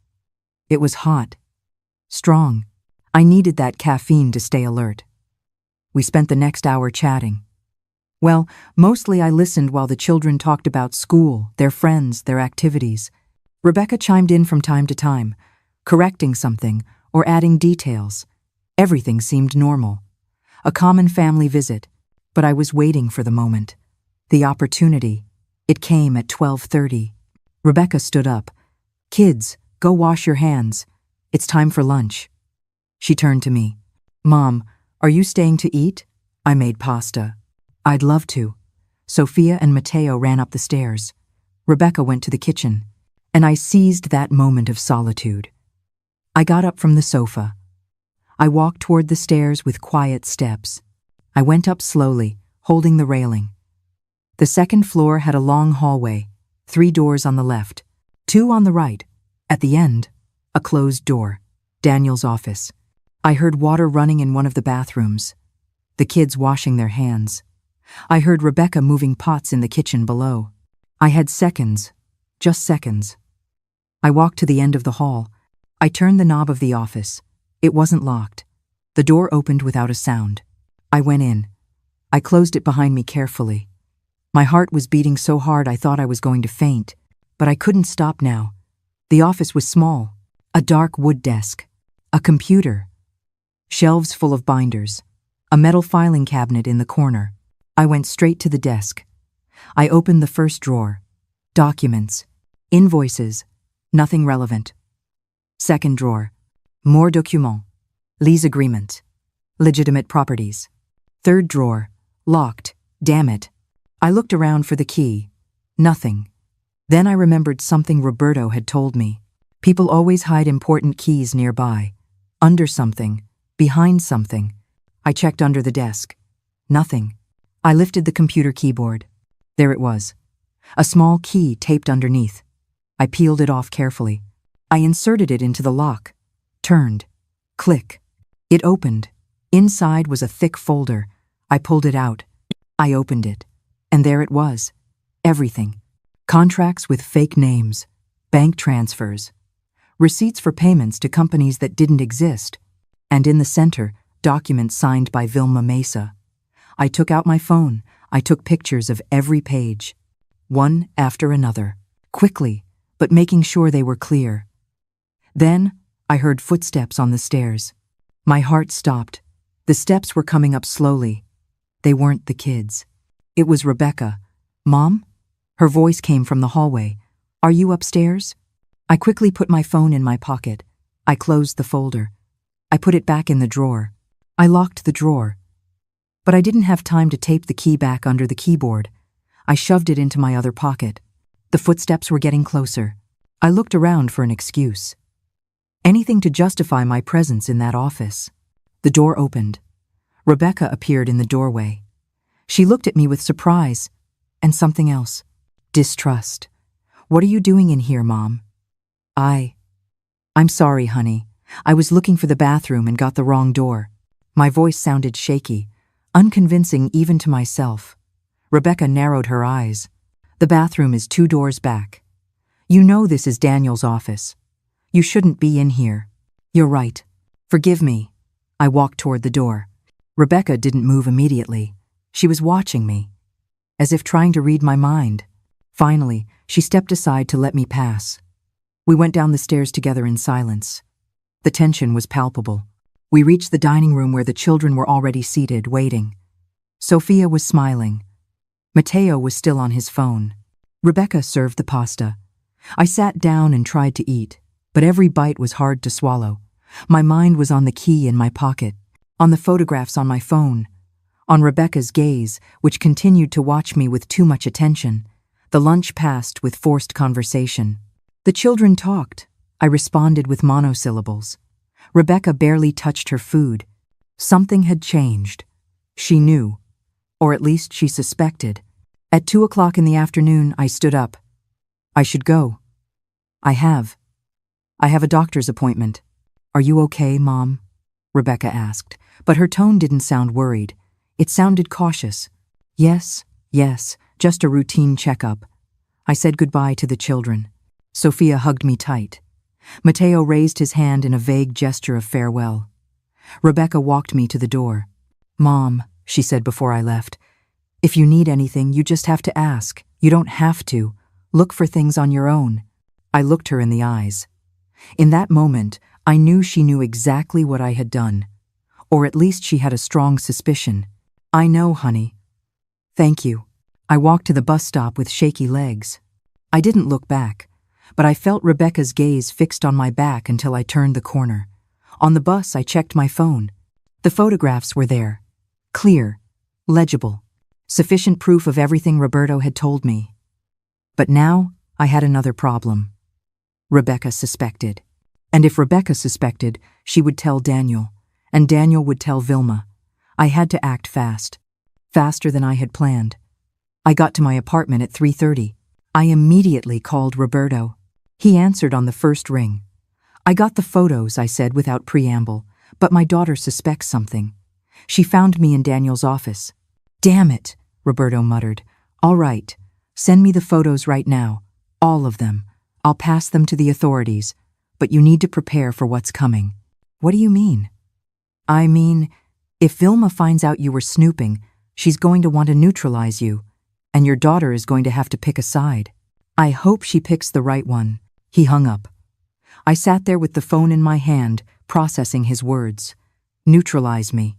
It was hot, strong. I needed that caffeine to stay alert. We spent the next hour chatting. Well, mostly I listened while the children talked about school, their friends, their activities. Rebecca chimed in from time to time, correcting something or adding details. Everything seemed normal. A common family visit, but I was waiting for the moment. The opportunity. It came at 12:30. Rebecca stood up. "Kids, go wash your hands. It's time for lunch." She turned to me. "Mom, are you staying to eat?" I made pasta. "I'd love to." Sophia and Matteo ran up the stairs. Rebecca went to the kitchen, and I seized that moment of solitude. I got up from the sofa. I walked toward the stairs with quiet steps. I went up slowly, holding the railing. The second floor had a long hallway, 3 doors on the left, 2 on the right. At the end, a closed door, Daniel's office. I heard water running in one of the bathrooms, the kids washing their hands. I heard Rebecca moving pots in the kitchen below. I had seconds, just seconds. I walked to the end of the hall. I turned the knob of the office. It wasn't locked. The door opened without a sound. I went in. I closed it behind me carefully. My heart was beating so hard I thought I was going to faint, but I couldn't stop now. The office was small. A dark wood desk, a computer, shelves full of binders, a metal filing cabinet in the corner. I went straight to the desk. I opened the first drawer. Documents, invoices, nothing relevant. Second drawer, more documents, lease agreement, legitimate properties. Third drawer, locked, damn it. I looked around for the key. Nothing. Then I remembered something Roberto had told me. People always hide important keys nearby. Under something. Behind something. I checked under the desk. Nothing. I lifted the computer keyboard. There it was. A small key taped underneath. I peeled it off carefully. I inserted it into the lock. Turned. Click. It opened. Inside was a thick folder. I pulled it out. I opened it. And there it was. Everything. Contracts with fake names. Bank transfers. Receipts for payments to companies that didn't exist. And in the center, documents signed by Vilma Mesa. I took out my phone. I took pictures of every page. One after another. Quickly, but making sure they were clear. Then, I heard footsteps on the stairs. My heart stopped. The steps were coming up slowly. They weren't the kids. It was Rebecca. "Mom?" Her voice came from the hallway. "Are you upstairs?" I quickly put my phone in my pocket. I closed the folder. I put it back in the drawer. I locked the drawer. But I didn't have time to tape the key back under the keyboard. I shoved it into my other pocket. The footsteps were getting closer. I looked around for an excuse. Anything to justify my presence in that office. The door opened. Rebecca appeared in the doorway. She looked at me with surprise and something else. Distrust. "What are you doing in here, Mom?" I'm sorry, honey. I was looking for the bathroom and got the wrong door." My voice sounded shaky, unconvincing even to myself. Rebecca narrowed her eyes. "The bathroom is 2 doors back. You know this is Daniel's office. You shouldn't be in here." "You're right. Forgive me." I walked toward the door. Rebecca didn't move immediately. She was watching me, as if trying to read my mind. Finally, she stepped aside to let me pass. We went down the stairs together in silence. The tension was palpable. We reached the dining room where the children were already seated, waiting. Sophia was smiling. Matteo was still on his phone. Rebecca served the pasta. I sat down and tried to eat, but every bite was hard to swallow. My mind was on the key in my pocket, on the photographs on my phone, on Rebecca's gaze, which continued to watch me with too much attention. The lunch passed with forced conversation. The children talked. I responded with monosyllables. Rebecca barely touched her food. Something had changed. She knew, or at least she suspected. At 2 o'clock in the afternoon, I stood up. "I should go." I have a doctor's appointment." "Are you okay, Mom?" Rebecca asked, but her tone didn't sound worried. It sounded cautious. Yes, just a routine checkup." I said goodbye to the children. Sophia hugged me tight. Matteo raised his hand in a vague gesture of farewell. Rebecca walked me to the door. "Mom," she said before I left, "if you need anything, you just have to ask. You don't have to. Look for things on your own." I looked her in the eyes. In that moment, I knew she knew exactly what I had done. Or at least she had a strong suspicion. "I know, honey." "Thank you." I walked to the bus stop with shaky legs. I didn't look back, but I felt Rebecca's gaze fixed on my back until I turned the corner. On the bus, I checked my phone. The photographs were there. Clear. Legible. Sufficient proof of everything Roberto had told me. But now, I had another problem. Rebecca suspected. And if Rebecca suspected, she would tell Daniel, and Daniel would tell Vilma. I had to act fast. Faster than I had planned. I got to my apartment at 3:30. I immediately called Roberto. He answered on the first ring. "I got the photos," I said without preamble, "but my daughter suspects something. She found me in Daniel's office." "Damn it," Roberto muttered. "All right, send me the photos right now. All of them. I'll pass them to the authorities, but you need to prepare for what's coming." "What do you mean?" "I mean, if Vilma finds out you were snooping, she's going to want to neutralize you, and your daughter is going to have to pick a side. I hope she picks the right one." He hung up. I sat there with the phone in my hand, processing his words. Neutralize me.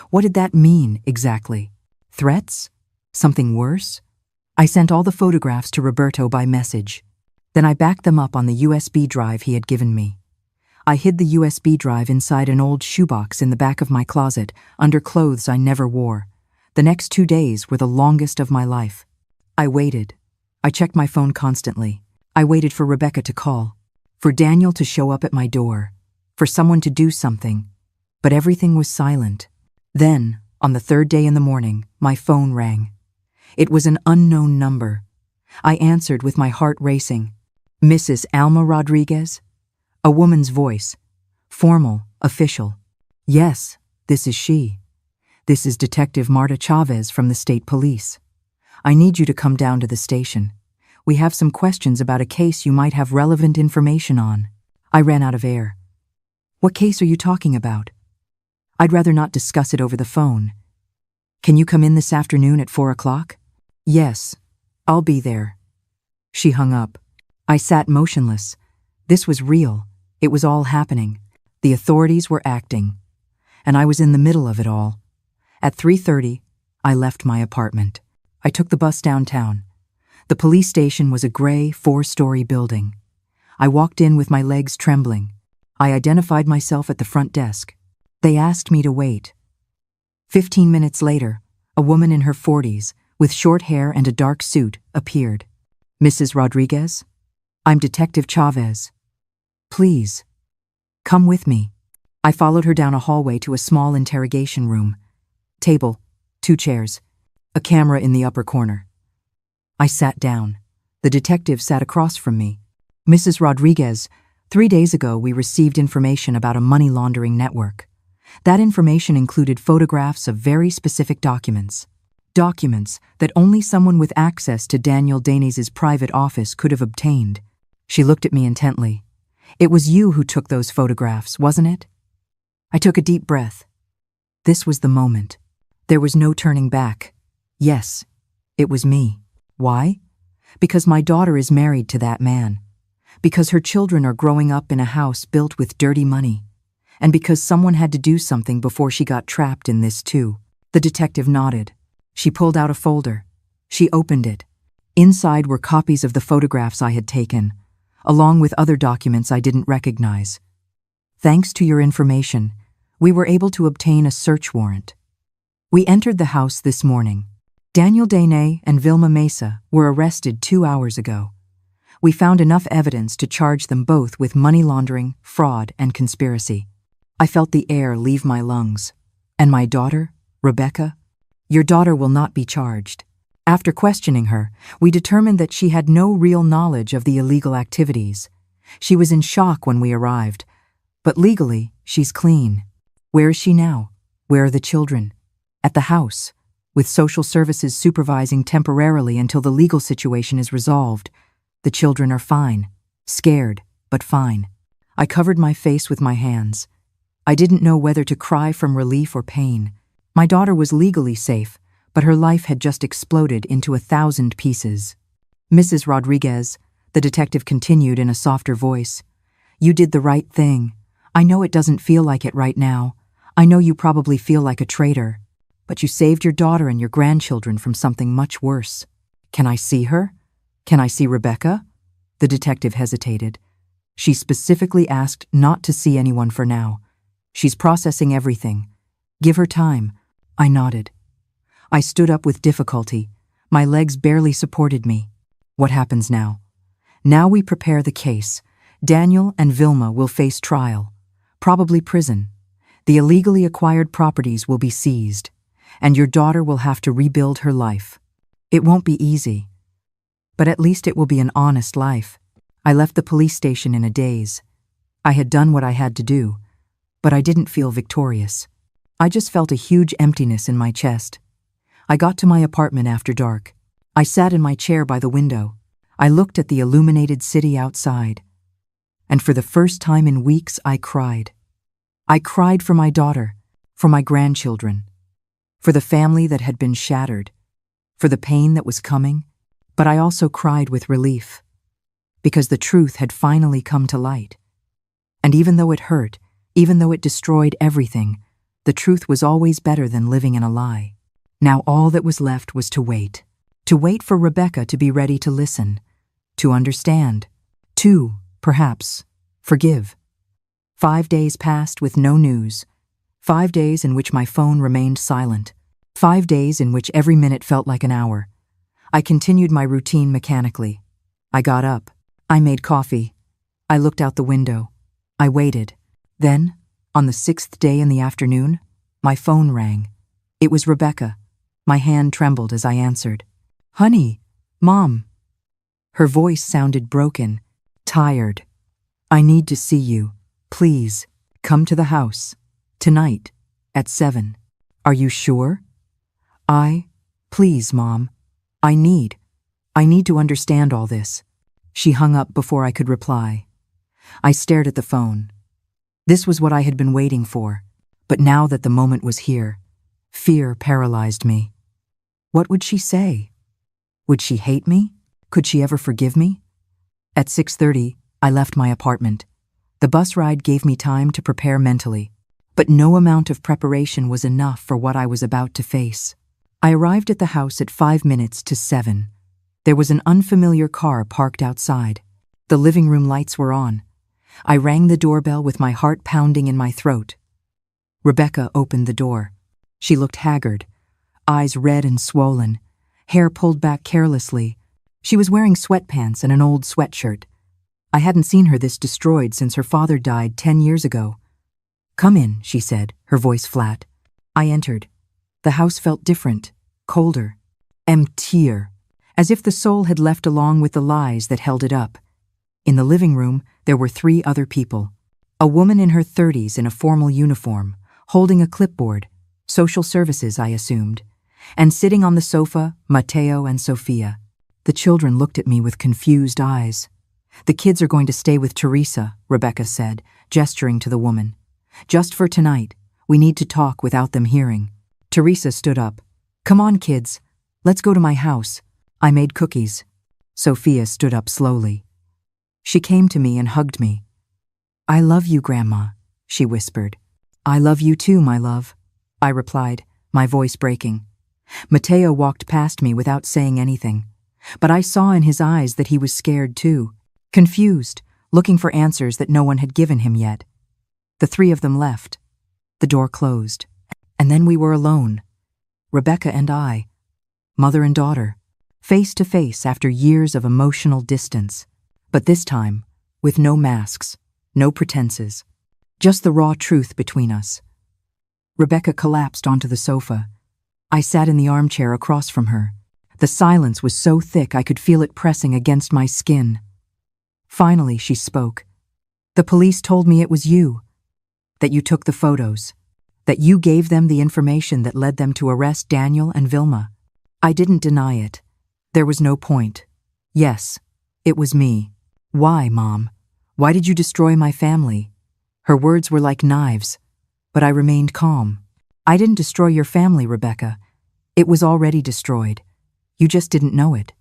What did that mean, exactly? Threats? Something worse? I sent all the photographs to Roberto by message. Then I backed them up on the USB drive he had given me. I hid the USB drive inside an old shoebox in the back of my closet, under clothes I never wore. The next 2 days were the longest of my life. I waited. I checked my phone constantly. I waited for Rebecca to call, for Daniel to show up at my door, for someone to do something, but everything was silent. Then, on the third day in the morning, my phone rang. It was an unknown number. I answered with my heart racing. Mrs. Alma Rodriguez? A woman's voice. Formal, official. Yes, this is she. This is Detective Marta Chavez from the State Police. I need you to come down to the station. We have some questions about a case you might have relevant information on. I ran out of air. What case are you talking about? I'd rather not discuss it over the phone. Can you come in this afternoon at 4 o'clock? Yes, I'll be there. She hung up. I sat motionless. This was real. It was all happening. The authorities were acting. And I was in the middle of it all. At 3:30, I left my apartment. I took the bus downtown. The police station was a gray, 4-story building. I walked in with my legs trembling. I identified myself at the front desk. They asked me to wait. 15 minutes later, a woman in her 40s, with short hair and a dark suit, appeared. Mrs. Rodriguez? I'm Detective Chavez. Please, come with me. I followed her down a hallway to a small interrogation room. Table, 2 chairs, a camera in the upper corner. I sat down. The detective sat across from me. Mrs. Rodriguez, 3 days ago we received information about a money laundering network. That information included photographs of very specific documents. Documents that only someone with access to Daniel Danes' private office could have obtained. She looked at me intently. It was you who took those photographs, wasn't it? I took a deep breath. This was the moment. There was no turning back. Yes, it was me. Why? Because my daughter is married to that man. Because her children are growing up in a house built with dirty money. And because someone had to do something before she got trapped in this too. The detective nodded. She pulled out a folder. She opened it. Inside were copies of the photographs I had taken, along with other documents I didn't recognize. Thanks to your information, we were able to obtain a search warrant. We entered the house this morning. Daniel Dane and Vilma Mesa were arrested 2 hours ago. We found enough evidence to charge them both with money laundering, fraud, and conspiracy. I felt the air leave my lungs. And my daughter, Rebecca? Your daughter will not be charged. After questioning her, we determined that she had no real knowledge of the illegal activities. She was in shock when we arrived, but legally, she's clean. Where is she now? Where are the children? At the house, with social services supervising temporarily until the legal situation is resolved. The children are fine. Scared, but fine. I covered my face with my hands. I didn't know whether to cry from relief or pain. My daughter was legally safe, but her life had just exploded into 1,000 pieces. Mrs. Rodriguez, the detective continued in a softer voice, you did the right thing. I know it doesn't feel like it right now. I know you probably feel like a traitor. But you saved your daughter and your grandchildren from something much worse. Can I see her? Can I see Rebecca? The detective hesitated. She specifically asked not to see anyone for now. She's processing everything. Give her time. I nodded. I stood up with difficulty. My legs barely supported me. What happens now? Now we prepare the case. Daniel and Vilma will face trial. Probably prison. The illegally acquired properties will be seized. And your daughter will have to rebuild her life. It won't be easy. But at least it will be an honest life. I left the police station in a daze. I had done what I had to do, but I didn't feel victorious. I just felt a huge emptiness in my chest. I got to my apartment after dark. I sat in my chair by the window. I looked at the illuminated city outside. And for the first time in weeks, I cried. I cried for my daughter, for my grandchildren, for the family that had been shattered, for the pain that was coming, but I also cried with relief, because the truth had finally come to light. And even though it hurt, even though it destroyed everything, the truth was always better than living in a lie. Now all that was left was to wait for Rebecca to be ready to listen, to understand, to, perhaps, forgive. 5 days passed with no news, 5 days in which my phone remained silent. 5 days in which every minute felt like an hour. I continued my routine mechanically. I got up. I made coffee. I looked out the window. I waited. Then, on the 6th day in the afternoon, my phone rang. It was Rebecca. My hand trembled as I answered. "Honey, Mom." Her voice sounded broken, tired. "I need to see you. Please, come to the house. Tonight, at 7. Are you sure?" Please, Mom. I need to understand all this." She hung up before I could reply. I stared at the phone. This was what I had been waiting for, but now that the moment was here, fear paralyzed me. What would she say? Would she hate me? Could she ever forgive me? At 6:30, I left my apartment. The bus ride gave me time to prepare mentally, but no amount of preparation was enough for what I was about to face. I arrived at the house at 5 minutes to 7. There was an unfamiliar car parked outside. The living room lights were on. I rang the doorbell with my heart pounding in my throat. Rebecca opened the door. She looked haggard, eyes red and swollen, hair pulled back carelessly. She was wearing sweatpants and an old sweatshirt. I hadn't seen her this destroyed since her father died 10 years ago. "Come in," she said, her voice flat. I entered. The house felt different, colder, emptier, as if the soul had left along with the lies that held it up. In the living room, there were 3 other people. A woman in her 30s in a formal uniform, holding a clipboard, social services, I assumed, and sitting on the sofa, Matteo and Sofia. The children looked at me with confused eyes. "The kids are going to stay with Teresa," Rebecca said, gesturing to the woman. "Just for tonight. We need to talk without them hearing." Teresa stood up. "Come on, kids. Let's go to my house. I made cookies." Sofia stood up slowly. She came to me and hugged me. "I love you, Grandma," she whispered. "I love you too, my love," I replied, my voice breaking. Matteo walked past me without saying anything, but I saw in his eyes that he was scared too, confused, looking for answers that no one had given him yet. The 3 of them left. The door closed. And then we were alone. Rebecca and I, mother and daughter, face to face after years of emotional distance. But this time, with no masks, no pretenses, just the raw truth between us. Rebecca collapsed onto the sofa. I sat in the armchair across from her. The silence was so thick I could feel it pressing against my skin. Finally, she spoke. "The police told me it was you, that you took the photos, that you gave them the information that led them to arrest Daniel and Vilma." I didn't deny it. There was no point. Yes, it was me. "Why, Mom? Why did you destroy my family?" Her words were like knives, but I remained calm. "I didn't destroy your family, Rebecca. It was already destroyed. You just didn't know it.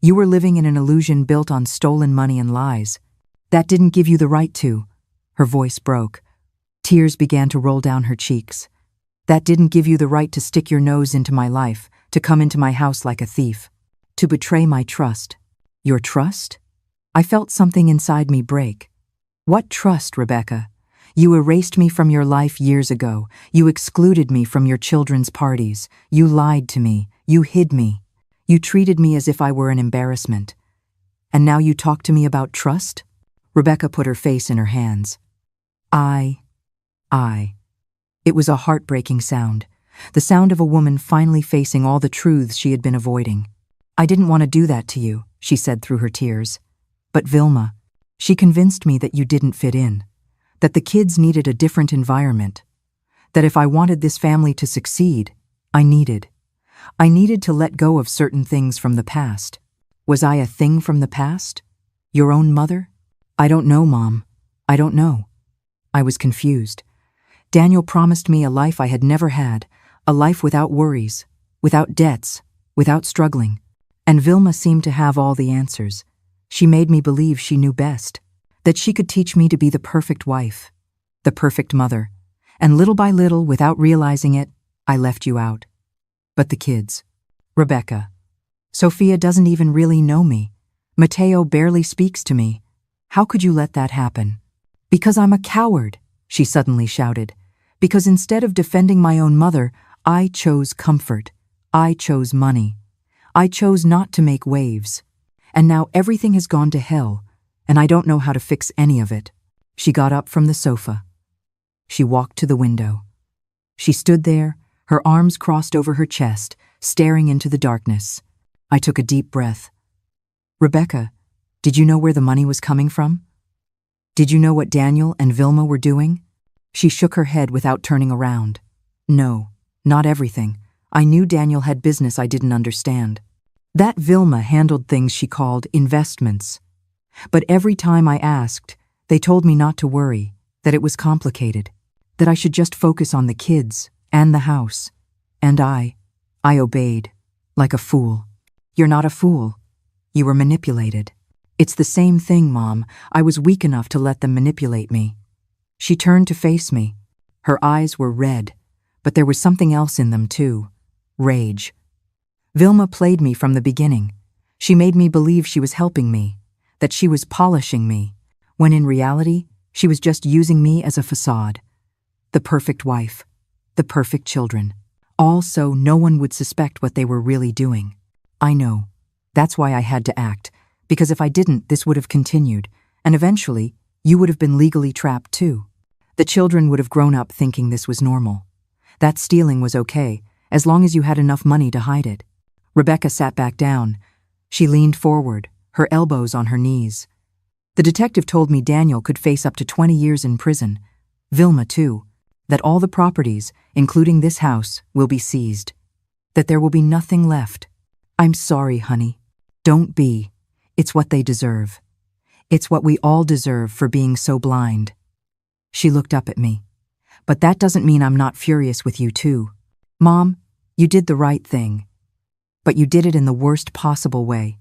You were living in an illusion built on stolen money and lies. That didn't give you the right to." Her voice broke. Tears began to roll down her cheeks. "That didn't give you the right to stick your nose into my life, to come into my house like a thief, to betray my trust." "Your trust?" I felt something inside me break. "What trust, Rebecca? You erased me from your life years ago. You excluded me from your children's parties. You lied to me. You hid me. You treated me as if I were an embarrassment. And now you talk to me about trust?" Rebecca put her face in her hands. It was a heartbreaking sound, the sound of a woman finally facing all the truths she had been avoiding. "I didn't want to do that to you," she said through her tears. "But Vilma, she convinced me that you didn't fit in, that the kids needed a different environment, that if I wanted this family to succeed, I needed to let go of certain things from the past. Was I a thing from the past? Your own mother? I don't know, Mom. I don't know." I was confused. Daniel promised me a life I had never had, a life without worries, without debts, without struggling. And Vilma seemed to have all the answers. She made me believe she knew best, that she could teach me to be the perfect wife, the perfect mother. And little by little, without realizing it, I left you out. But the kids. Rebecca. Sofia doesn't even really know me. Matteo barely speaks to me. How could you let that happen? "Because I'm a coward," she suddenly shouted. "Because instead of defending my own mother, I chose comfort. I chose money. I chose not to make waves. And now everything has gone to hell, and I don't know how to fix any of it. She got up from the sofa. She walked to the window. She stood there, her arms crossed over her chest, staring into the darkness. I took a deep breath. Rebecca, did you know where the money was coming from? Did you know what Daniel and Vilma were doing? She shook her head without turning around. No, not everything. I knew Daniel had business I didn't understand. That Vilma handled things she called investments. But every time I asked, they told me not to worry, that it was complicated, that I should just focus on the kids and the house. And I obeyed, like a fool. You're not a fool. You were manipulated. It's the same thing, Mom. I was weak enough to let them manipulate me. She turned to face me. Her eyes were red, but there was something else in them too. Rage. Vilma played me from the beginning. She made me believe she was helping me, that she was polishing me, when in reality, she was just using me as a facade. The perfect wife, the perfect children, all so no one would suspect what they were really doing. I know. That's why I had to act, because if I didn't, this would have continued, and eventually, you would have been legally trapped too. The children would have grown up thinking this was normal. That stealing was okay, as long as you had enough money to hide it. Rebecca sat back down. She leaned forward, her elbows on her knees. The detective told me Daniel could face up to 20 years in prison. Vilma too. That all the properties, including this house, will be seized. That there will be nothing left. I'm sorry, honey. Don't be. It's what they deserve. It's what we all deserve for being so blind. She looked up at me. But that doesn't mean I'm not furious with you too. Mom, you did the right thing. But you did it in the worst possible way.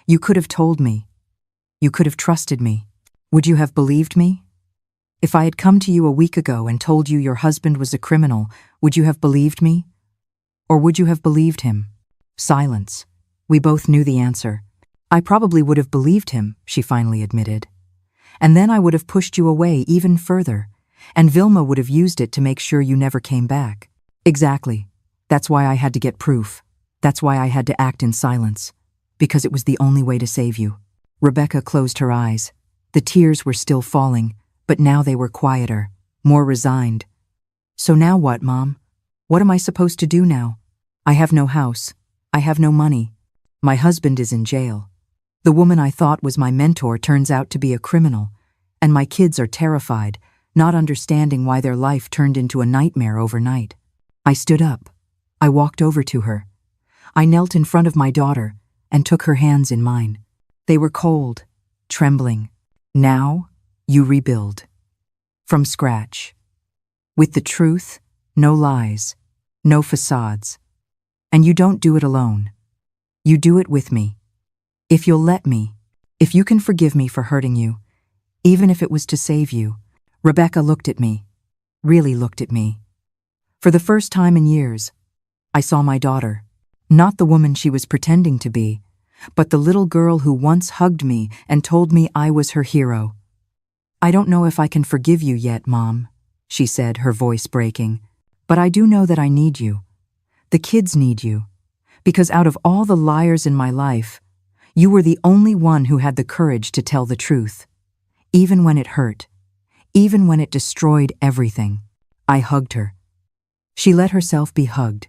You could have told me. You could have trusted me. Would you have believed me? If I had come to you a week ago and told you your husband was a criminal, would you have believed me? Or would you have believed him? Silence. We both knew the answer. I probably would have believed him, she finally admitted. And then I would have pushed you away even further, and Vilma would have used it to make sure you never came back. Exactly. That's why I had to get proof. That's why I had to act in silence. Because it was the only way to save you. Rebecca closed her eyes. The tears were still falling, but now they were quieter, more resigned. So now what, Mom? What am I supposed to do now? I have no house. I have no money. My husband is in jail. The woman I thought was my mentor turns out to be a criminal, and my kids are terrified, not understanding why their life turned into a nightmare overnight. I stood up. I walked over to her. I knelt in front of my daughter and took her hands in mine. They were cold, trembling. Now, you rebuild. From scratch. With the truth, no lies, no facades. And you don't do it alone. You do it with me. If you'll let me, if you can forgive me for hurting you, even if it was to save you. Rebecca looked at me, really looked at me. For the first time in years, I saw my daughter, not the woman she was pretending to be, but the little girl who once hugged me and told me I was her hero. I don't know if I can forgive you yet, Mom, she said, her voice breaking, but I do know that I need you. The kids need you, because out of all the liars in my life, you were the only one who had the courage to tell the truth, even when it hurt, even when it destroyed everything. I hugged her. She let herself be hugged.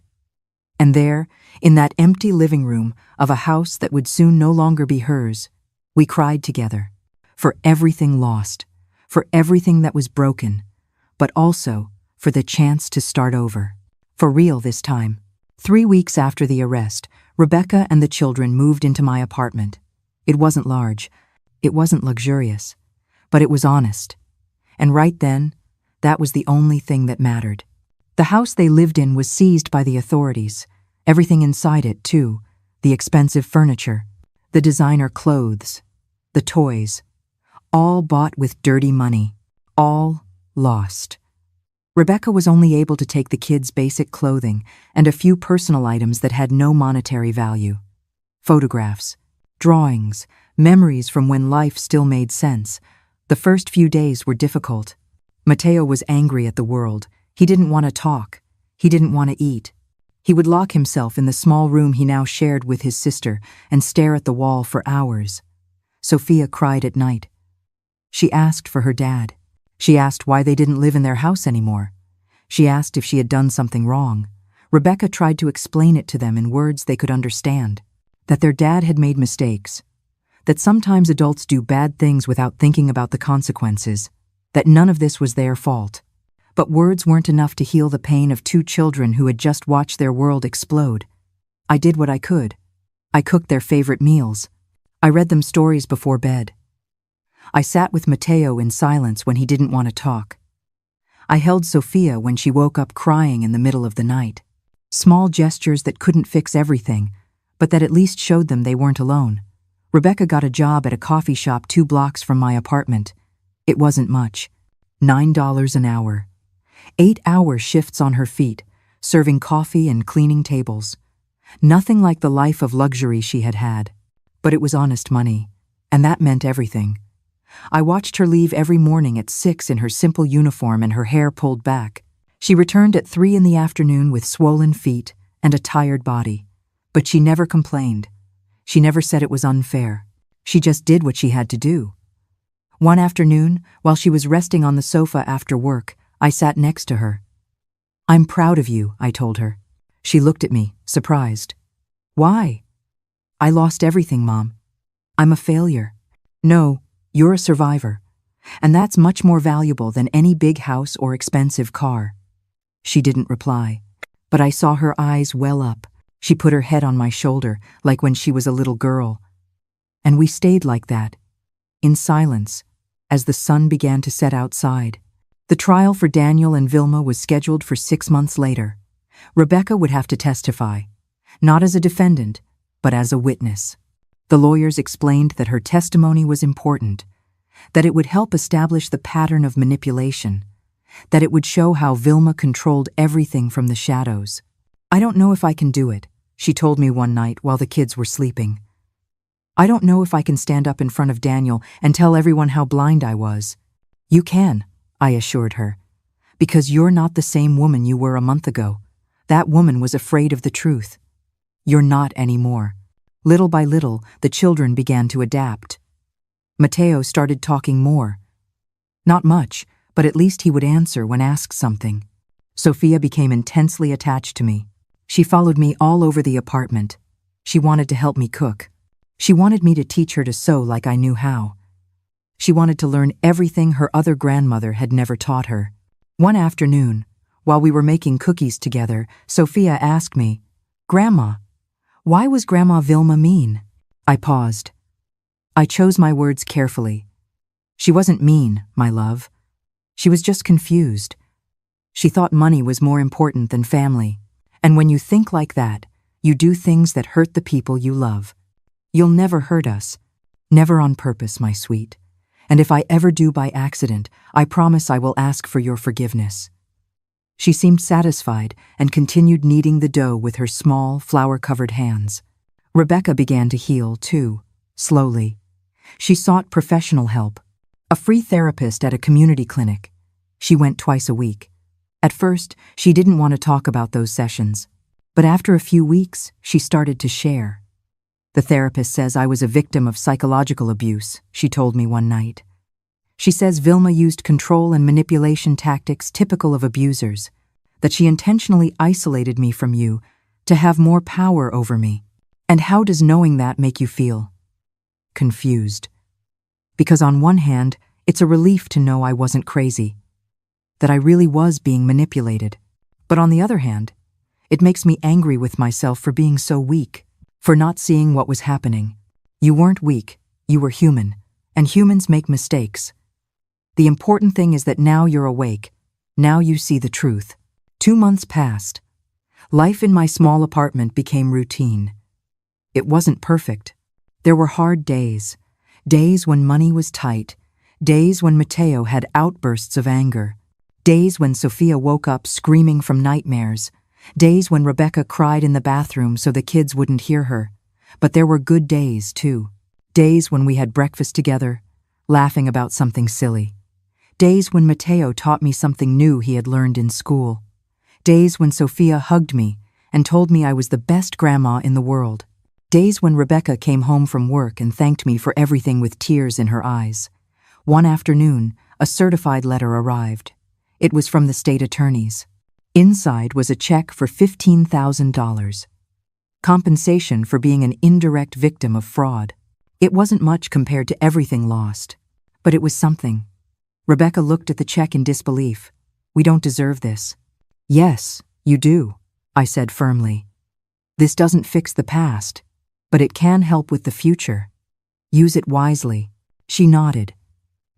And there, in that empty living room of a house that would soon no longer be hers, we cried together, for everything lost, for everything that was broken, but also for the chance to start over. For real this time. 3 weeks after the arrest, Rebecca and the children moved into my apartment. It wasn't large, it wasn't luxurious, but it was honest. And right then, that was the only thing that mattered. The house they lived in was seized by the authorities. Everything inside it, too. The expensive furniture, the designer clothes, the toys. All bought with dirty money. All lost. Rebecca was only able to take the kids' basic clothing and a few personal items that had no monetary value. Photographs, drawings, memories from when life still made sense. The first few days were difficult. Mateo was angry at the world. He didn't want to talk. He didn't want to eat. He would lock himself in the small room he now shared with his sister and stare at the wall for hours. Sophia cried at night. She asked for her dad. She asked why they didn't live in their house anymore. She asked if she had done something wrong. Rebecca tried to explain it to them in words they could understand. That their dad had made mistakes. That sometimes adults do bad things without thinking about the consequences. That none of this was their fault. But words weren't enough to heal the pain of two children who had just watched their world explode. I did what I could. I cooked their favorite meals. I read them stories before bed. I sat with Matteo in silence when he didn't want to talk. I held Sophia when she woke up crying in the middle of the night. Small gestures that couldn't fix everything, but that at least showed them they weren't alone. Rebecca got a job at a coffee shop 2 blocks from my apartment. It wasn't much. $9 an hour. 8-hour shifts on her feet, serving coffee and cleaning tables. Nothing like the life of luxury she had had. But it was honest money, and that meant everything. I watched her leave every morning at 6 in her simple uniform and her hair pulled back. She returned at 3 in the afternoon with swollen feet and a tired body. But she never complained. She never said it was unfair. She just did what she had to do. One afternoon, while she was resting on the sofa after work, I sat next to her. "I'm proud of you," I told her. She looked at me, surprised. "Why?" "I lost everything, Mom. I'm a failure." "No, you're a survivor. And that's much more valuable than any big house or expensive car." She didn't reply, but I saw her eyes well up. She put her head on my shoulder, like when she was a little girl. And we stayed like that, in silence, as the sun began to set outside. The trial for Daniel and Vilma was scheduled for 6 months later. Rebecca would have to testify, not as a defendant, but as a witness. The lawyers explained that her testimony was important, that it would help establish the pattern of manipulation, that it would show how Vilma controlled everything from the shadows. "I don't know if I can do it," she told me one night while the kids were sleeping. "I don't know if I can stand up in front of Daniel and tell everyone how blind I was." "You can," I assured her, "because you're not the same woman you were a month ago. That woman was afraid of the truth. You're not anymore." Little by little, the children began to adapt. Matteo started talking more. Not much, but at least he would answer when asked something. Sophia became intensely attached to me. She followed me all over the apartment. She wanted to help me cook. She wanted me to teach her to sew like I knew how. She wanted to learn everything her other grandmother had never taught her. One afternoon, while we were making cookies together, Sophia asked me, "Grandma, why was Grandma Vilma mean?" I paused. I chose my words carefully. She wasn't mean, my love. She was just confused. She thought money was more important than family. And when you think like that, you do things that hurt the people you love. You'll never hurt us. Never on purpose, my sweet. And if I ever do by accident, I promise I will ask for your forgiveness. She seemed satisfied and continued kneading the dough with her small, flour-covered hands. Rebecca began to heal, too, slowly. She sought professional help. A free therapist at a community clinic. She went twice a week. At first, she didn't want to talk about those sessions. But after a few weeks, she started to share. "The therapist says I was a victim of psychological abuse," she told me one night. She says Vilma used control and manipulation tactics typical of abusers, that she intentionally isolated me from you to have more power over me. And how does knowing that make you feel? Confused. Because on one hand, it's a relief to know I wasn't crazy, that I really was being manipulated. But on the other hand, it makes me angry with myself for being so weak, for not seeing what was happening. You weren't weak, you were human, and humans make mistakes. The important thing is that now you're awake, now you see the truth. 2 months passed. Life in my small apartment became routine. It wasn't perfect. There were hard days, days when money was tight, days when Matteo had outbursts of anger, days when Sophia woke up screaming from nightmares, days when Rebecca cried in the bathroom so the kids wouldn't hear her. But there were good days, too. Days when we had breakfast together, laughing about something silly. Days when Matteo taught me something new he had learned in school. Days when Sophia hugged me and told me I was the best grandma in the world. Days when Rebecca came home from work and thanked me for everything with tears in her eyes. One afternoon, a certified letter arrived. It was from the state attorneys. Inside was a check for $15,000. Compensation for being an indirect victim of fraud. It wasn't much compared to everything lost, but it was something. Rebecca looked at the check in disbelief. "We don't deserve this." "Yes, you do," I said firmly. "This doesn't fix the past, but it can help with the future. Use it wisely." She nodded.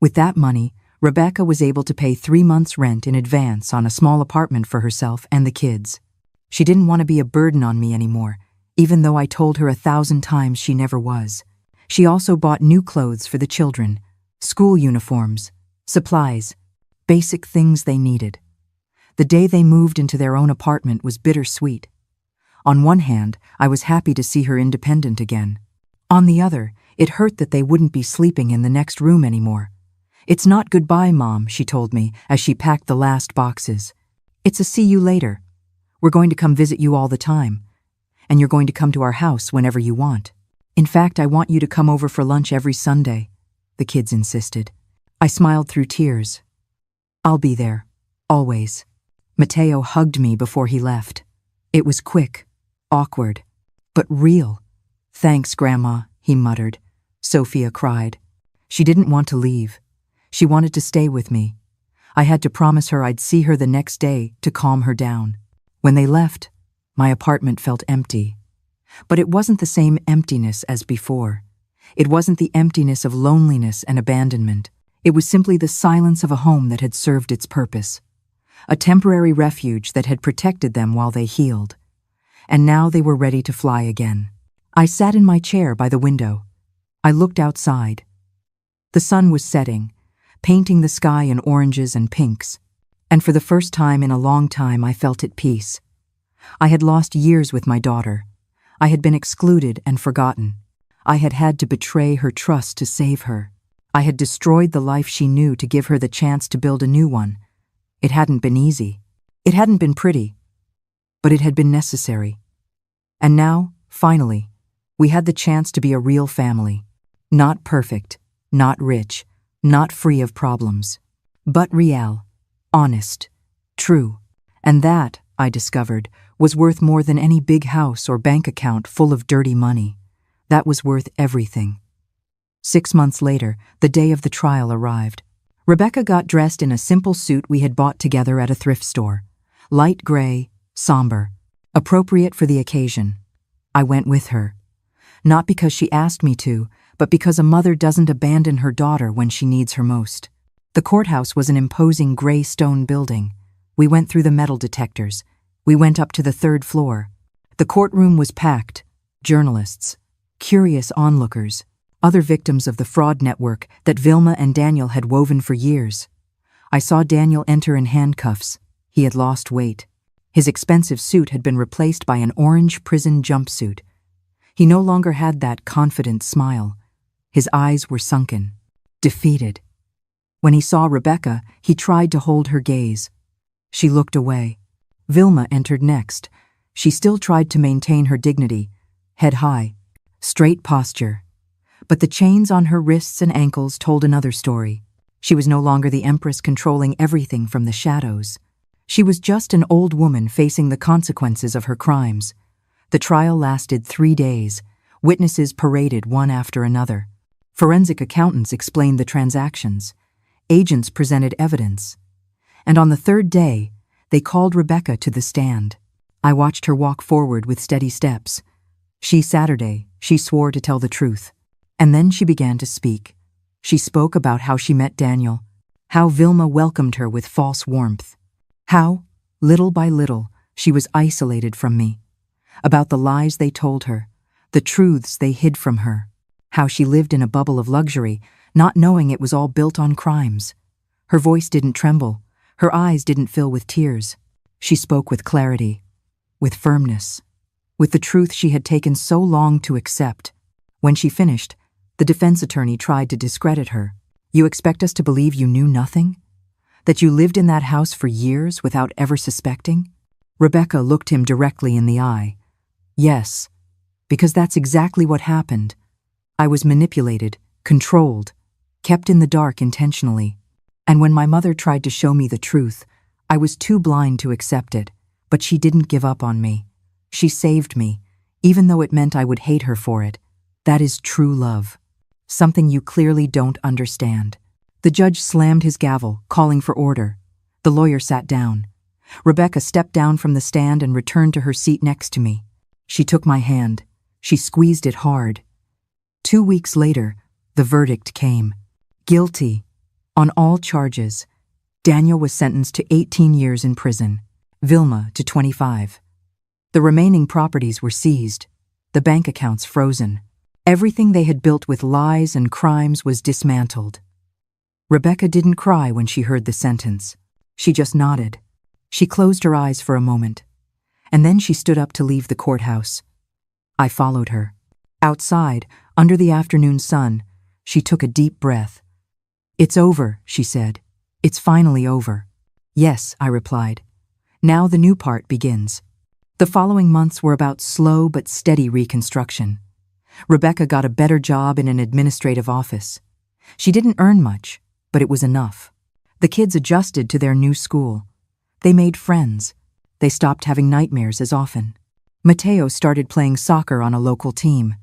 With that money, Rebecca was able to pay 3 months' rent in advance on a small apartment for herself and the kids. She didn't want to be a burden on me anymore, even though I told her 1,000 times she never was. She also bought new clothes for the children, school uniforms, supplies, basic things they needed. The day they moved into their own apartment was bittersweet. On one hand, I was happy to see her independent again. On the other, it hurt that they wouldn't be sleeping in the next room anymore. "It's not goodbye, Mom," she told me as she packed the last boxes. "It's a see you later. We're going to come visit you all the time, and you're going to come to our house whenever you want. In fact, I want you to come over for lunch every Sunday," the kids insisted. I smiled through tears. "I'll be there, always." Mateo hugged me before he left. It was quick, awkward, but real. "Thanks, Grandma," he muttered. Sophia cried. She didn't want to leave. She wanted to stay with me. I had to promise her I'd see her the next day to calm her down. When they left, my apartment felt empty. But it wasn't the same emptiness as before. It wasn't the emptiness of loneliness and abandonment. It was simply the silence of a home that had served its purpose. A temporary refuge that had protected them while they healed. And now they were ready to fly again. I sat in my chair by the window. I looked outside. The sun was setting, painting the sky in oranges and pinks, and for the first time in a long time I felt at peace. I had lost years with my daughter. I had been excluded and forgotten. I had had to betray her trust to save her. I had destroyed the life she knew to give her the chance to build a new one. It hadn't been easy. It hadn't been pretty. But it had been necessary. And now, finally, we had the chance to be a real family. Not perfect, not rich, not free of problems, but real, honest, true. And that, I discovered, was worth more than any big house or bank account full of dirty money. That was worth everything. 6 months later, the day of the trial arrived. Rebecca got dressed in a simple suit we had bought together at a thrift store. Light gray, somber, appropriate for the occasion. I went with her. Not because she asked me to, but because a mother doesn't abandon her daughter when she needs her most. The courthouse was an imposing gray stone building. We went through the metal detectors. We went up to the 3rd floor. The courtroom was packed. Journalists, curious onlookers, other victims of the fraud network that Vilma and Daniel had woven for years. I saw Daniel enter in handcuffs. He had lost weight. His expensive suit had been replaced by an orange prison jumpsuit. He no longer had that confident smile. His eyes were sunken, defeated. When he saw Rebecca, he tried to hold her gaze. She looked away. Vilma entered next. She still tried to maintain her dignity, head high, straight posture. But the chains on her wrists and ankles told another story. She was no longer the empress controlling everything from the shadows. She was just an old woman facing the consequences of her crimes. The trial lasted 3 days. Witnesses paraded one after another. Forensic accountants explained the transactions. Agents presented evidence. And on the 3rd day, they called Rebecca to the stand. I watched her walk forward with steady steps. Saturday, she swore to tell the truth. And then she began to speak. She spoke about how she met Daniel, how Vilma welcomed her with false warmth, how, little by little, she was isolated from me, about the lies they told her, the truths they hid from her, how she lived in a bubble of luxury, not knowing it was all built on crimes. Her voice didn't tremble. Her eyes didn't fill with tears. She spoke with clarity, with firmness, with the truth she had taken so long to accept. When she finished, the defense attorney tried to discredit her. "You expect us to believe you knew nothing? That you lived in that house for years without ever suspecting?" Rebecca looked him directly in the eye. Yes, because that's exactly what happened. I was manipulated, controlled, kept in the dark intentionally. And when my mother tried to show me the truth, I was too blind to accept it, but she didn't give up on me. She saved me, even though it meant I would hate her for it. That is true love. Something you clearly don't understand. The judge slammed his gavel, calling for order. The lawyer sat down. Rebecca stepped down from the stand and returned to her seat next to me. She took my hand. She squeezed it hard. 2 weeks later, the verdict came. Guilty. On all charges. Daniel was sentenced to 18 years in prison. Vilma to 25. The remaining properties were seized. The bank accounts frozen. Everything they had built with lies and crimes was dismantled. Rebecca didn't cry when she heard the sentence. She just nodded. She closed her eyes for a moment. And then she stood up to leave the courthouse. I followed her. Outside, under the afternoon sun, she took a deep breath. "It's over," she said. "It's finally over." "Yes," I replied. "Now the new part begins." The following months were about slow but steady reconstruction. Rebecca got a better job in an administrative office. She didn't earn much, but it was enough. The kids adjusted to their new school. They made friends. They stopped having nightmares as often. Matteo started playing soccer on a local team.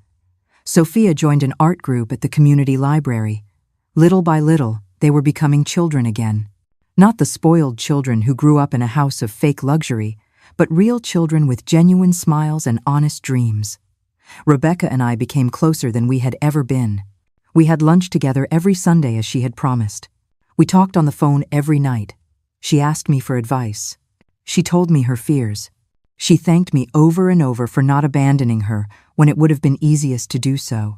Sophia joined an art group at the community library. Little by little, they were becoming children again. Not the spoiled children who grew up in a house of fake luxury, but real children with genuine smiles and honest dreams. Rebecca and I became closer than we had ever been. We had lunch together every Sunday as she had promised. We talked on the phone every night. She asked me for advice. She told me her fears. She thanked me over and over for not abandoning her when it would have been easiest to do so.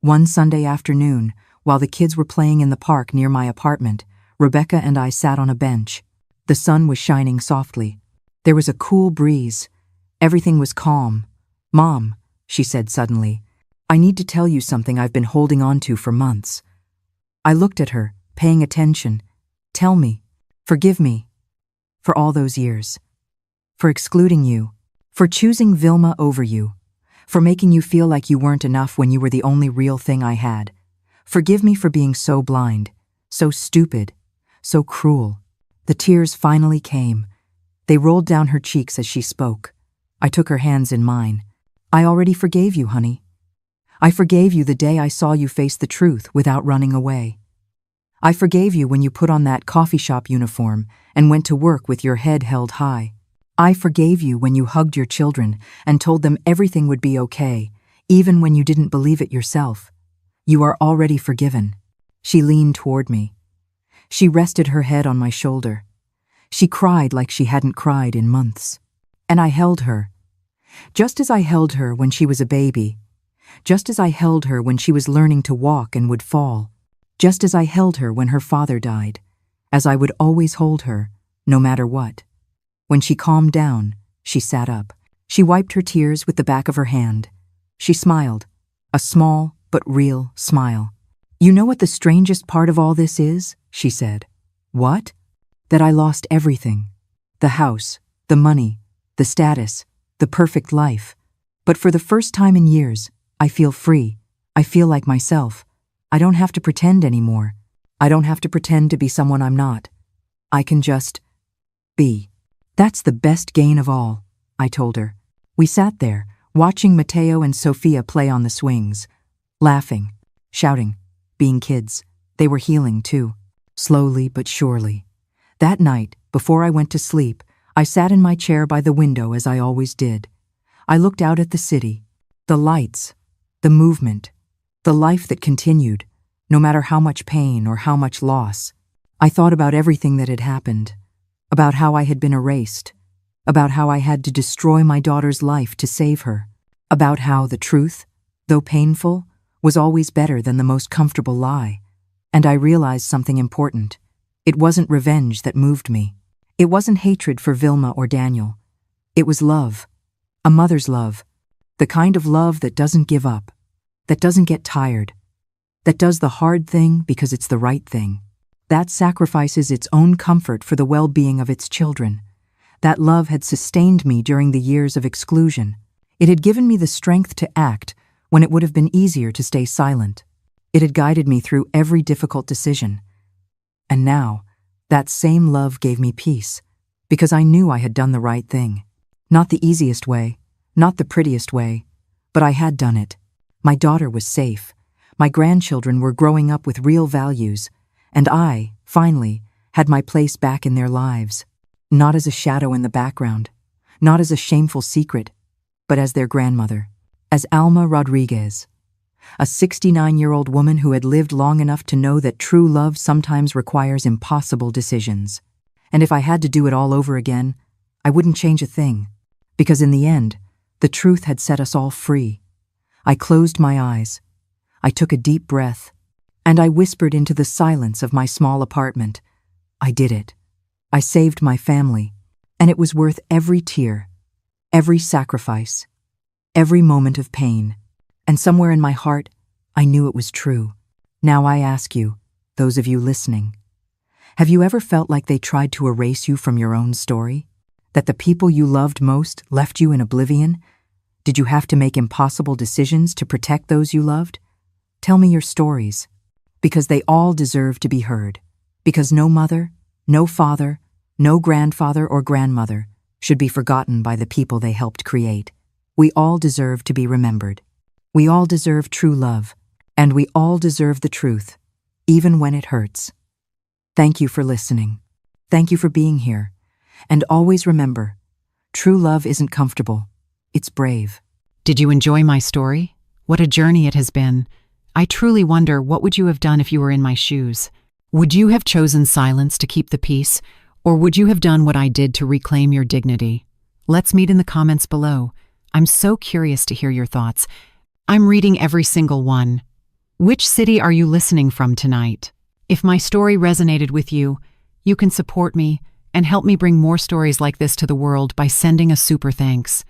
One Sunday afternoon, while the kids were playing in the park near my apartment, Rebecca and I sat on a bench. The sun was shining softly. There was a cool breeze. Everything was calm. "Mom," she said suddenly, "I need to tell you something I've been holding on to for months." I looked at her, paying attention. "Tell me. Forgive me. For all those years. For excluding you. For choosing Vilma over you. For making you feel like you weren't enough when you were the only real thing I had. Forgive me for being so blind, so stupid, so cruel." The tears finally came. They rolled down her cheeks as she spoke. I took her hands in mine. "I already forgave you, honey. I forgave you the day I saw you face the truth without running away. I forgave you when you put on that coffee shop uniform and went to work with your head held high. I forgave you when you hugged your children and told them everything would be okay, even when you didn't believe it yourself. You are already forgiven." She leaned toward me. She rested her head on my shoulder. She cried like she hadn't cried in months. And I held her. Just as I held her when she was a baby. Just as I held her when she was learning to walk and would fall. Just as I held her when her father died. As I would always hold her, no matter what. When she calmed down, she sat up. She wiped her tears with the back of her hand. She smiled. A small but real smile. "You know what the strangest part of all this is?" she said. "What?" "That I lost everything. The house, the money, the status, the perfect life. But for the first time in years, I feel free. I feel like myself. I don't have to pretend anymore. I don't have to pretend to be someone I'm not. I can just be." "That's the best gain of all," I told her. We sat there, watching Matteo and Sophia play on the swings, laughing, shouting, being kids. They were healing too, slowly but surely. That night, before I went to sleep, I sat in my chair by the window as I always did. I looked out at the city, the lights, the movement, the life that continued, no matter how much pain or how much loss. I thought about everything that had happened, about how I had been erased, about how I had to destroy my daughter's life to save her, about how the truth, though painful, was always better than the most comfortable lie. And I realized something important. It wasn't revenge that moved me. It wasn't hatred for Vilma or Daniel. It was love, a mother's love, the kind of love that doesn't give up, that doesn't get tired, that does the hard thing because it's the right thing, that sacrifices its own comfort for the well-being of its children, That love had sustained me during the years of exclusion. It had given me the strength to act when it would have been easier to stay silent. It had guided me through every difficult decision. And now, that same love gave me peace, because I knew I had done the right thing. Not the easiest way, not the prettiest way, but I had done it. My daughter was safe. My grandchildren were growing up with real values, and I, finally, had my place back in their lives. Not as a shadow in the background, not as a shameful secret, but as their grandmother, as Alma Rodriguez, a 69-year-old woman who had lived long enough to know that true love sometimes requires impossible decisions. And if I had to do it all over again, I wouldn't change a thing, because in the end, the truth had set us all free. I closed my eyes, I took a deep breath, and I whispered into the silence of my small apartment. I did it. I saved my family, and it was worth every tear, every sacrifice, every moment of pain. And somewhere in my heart, I knew it was true. Now I ask you, those of you listening, have you ever felt like they tried to erase you from your own story? That the people you loved most left you in oblivion? Did you have to make impossible decisions to protect those you loved? Tell me your stories, because they all deserve to be heard. Because no mother, no father, no grandfather or grandmother should be forgotten by the people they helped create. We all deserve to be remembered. We all deserve true love, and we all deserve the truth, even when it hurts. Thank you for listening. Thank you for being here. And always remember, true love isn't comfortable, it's brave. Did you enjoy my story? What a journey it has been. I truly wonder, what would you have done if you were in my shoes? Would you have chosen silence to keep the peace, or would you have done what I did to reclaim your dignity? Let's meet in the comments below. I'm so curious to hear your thoughts. I'm reading every single one. Which city are you listening from tonight? If my story resonated with you, you can support me and help me bring more stories like this to the world by sending a super thanks.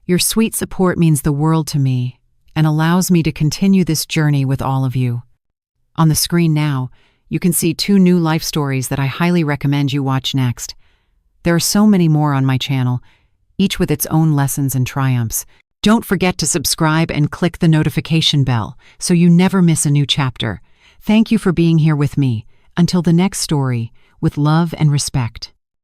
Your sweet support means the world to me and allows me to continue this journey with all of you. On the screen now, you can see 2 new life stories that I highly recommend you watch next. There are so many more on my channel, each with its own lessons and triumphs. Don't forget to subscribe and click the notification bell so you never miss a new chapter. Thank you for being here with me. Until the next story, with love and respect.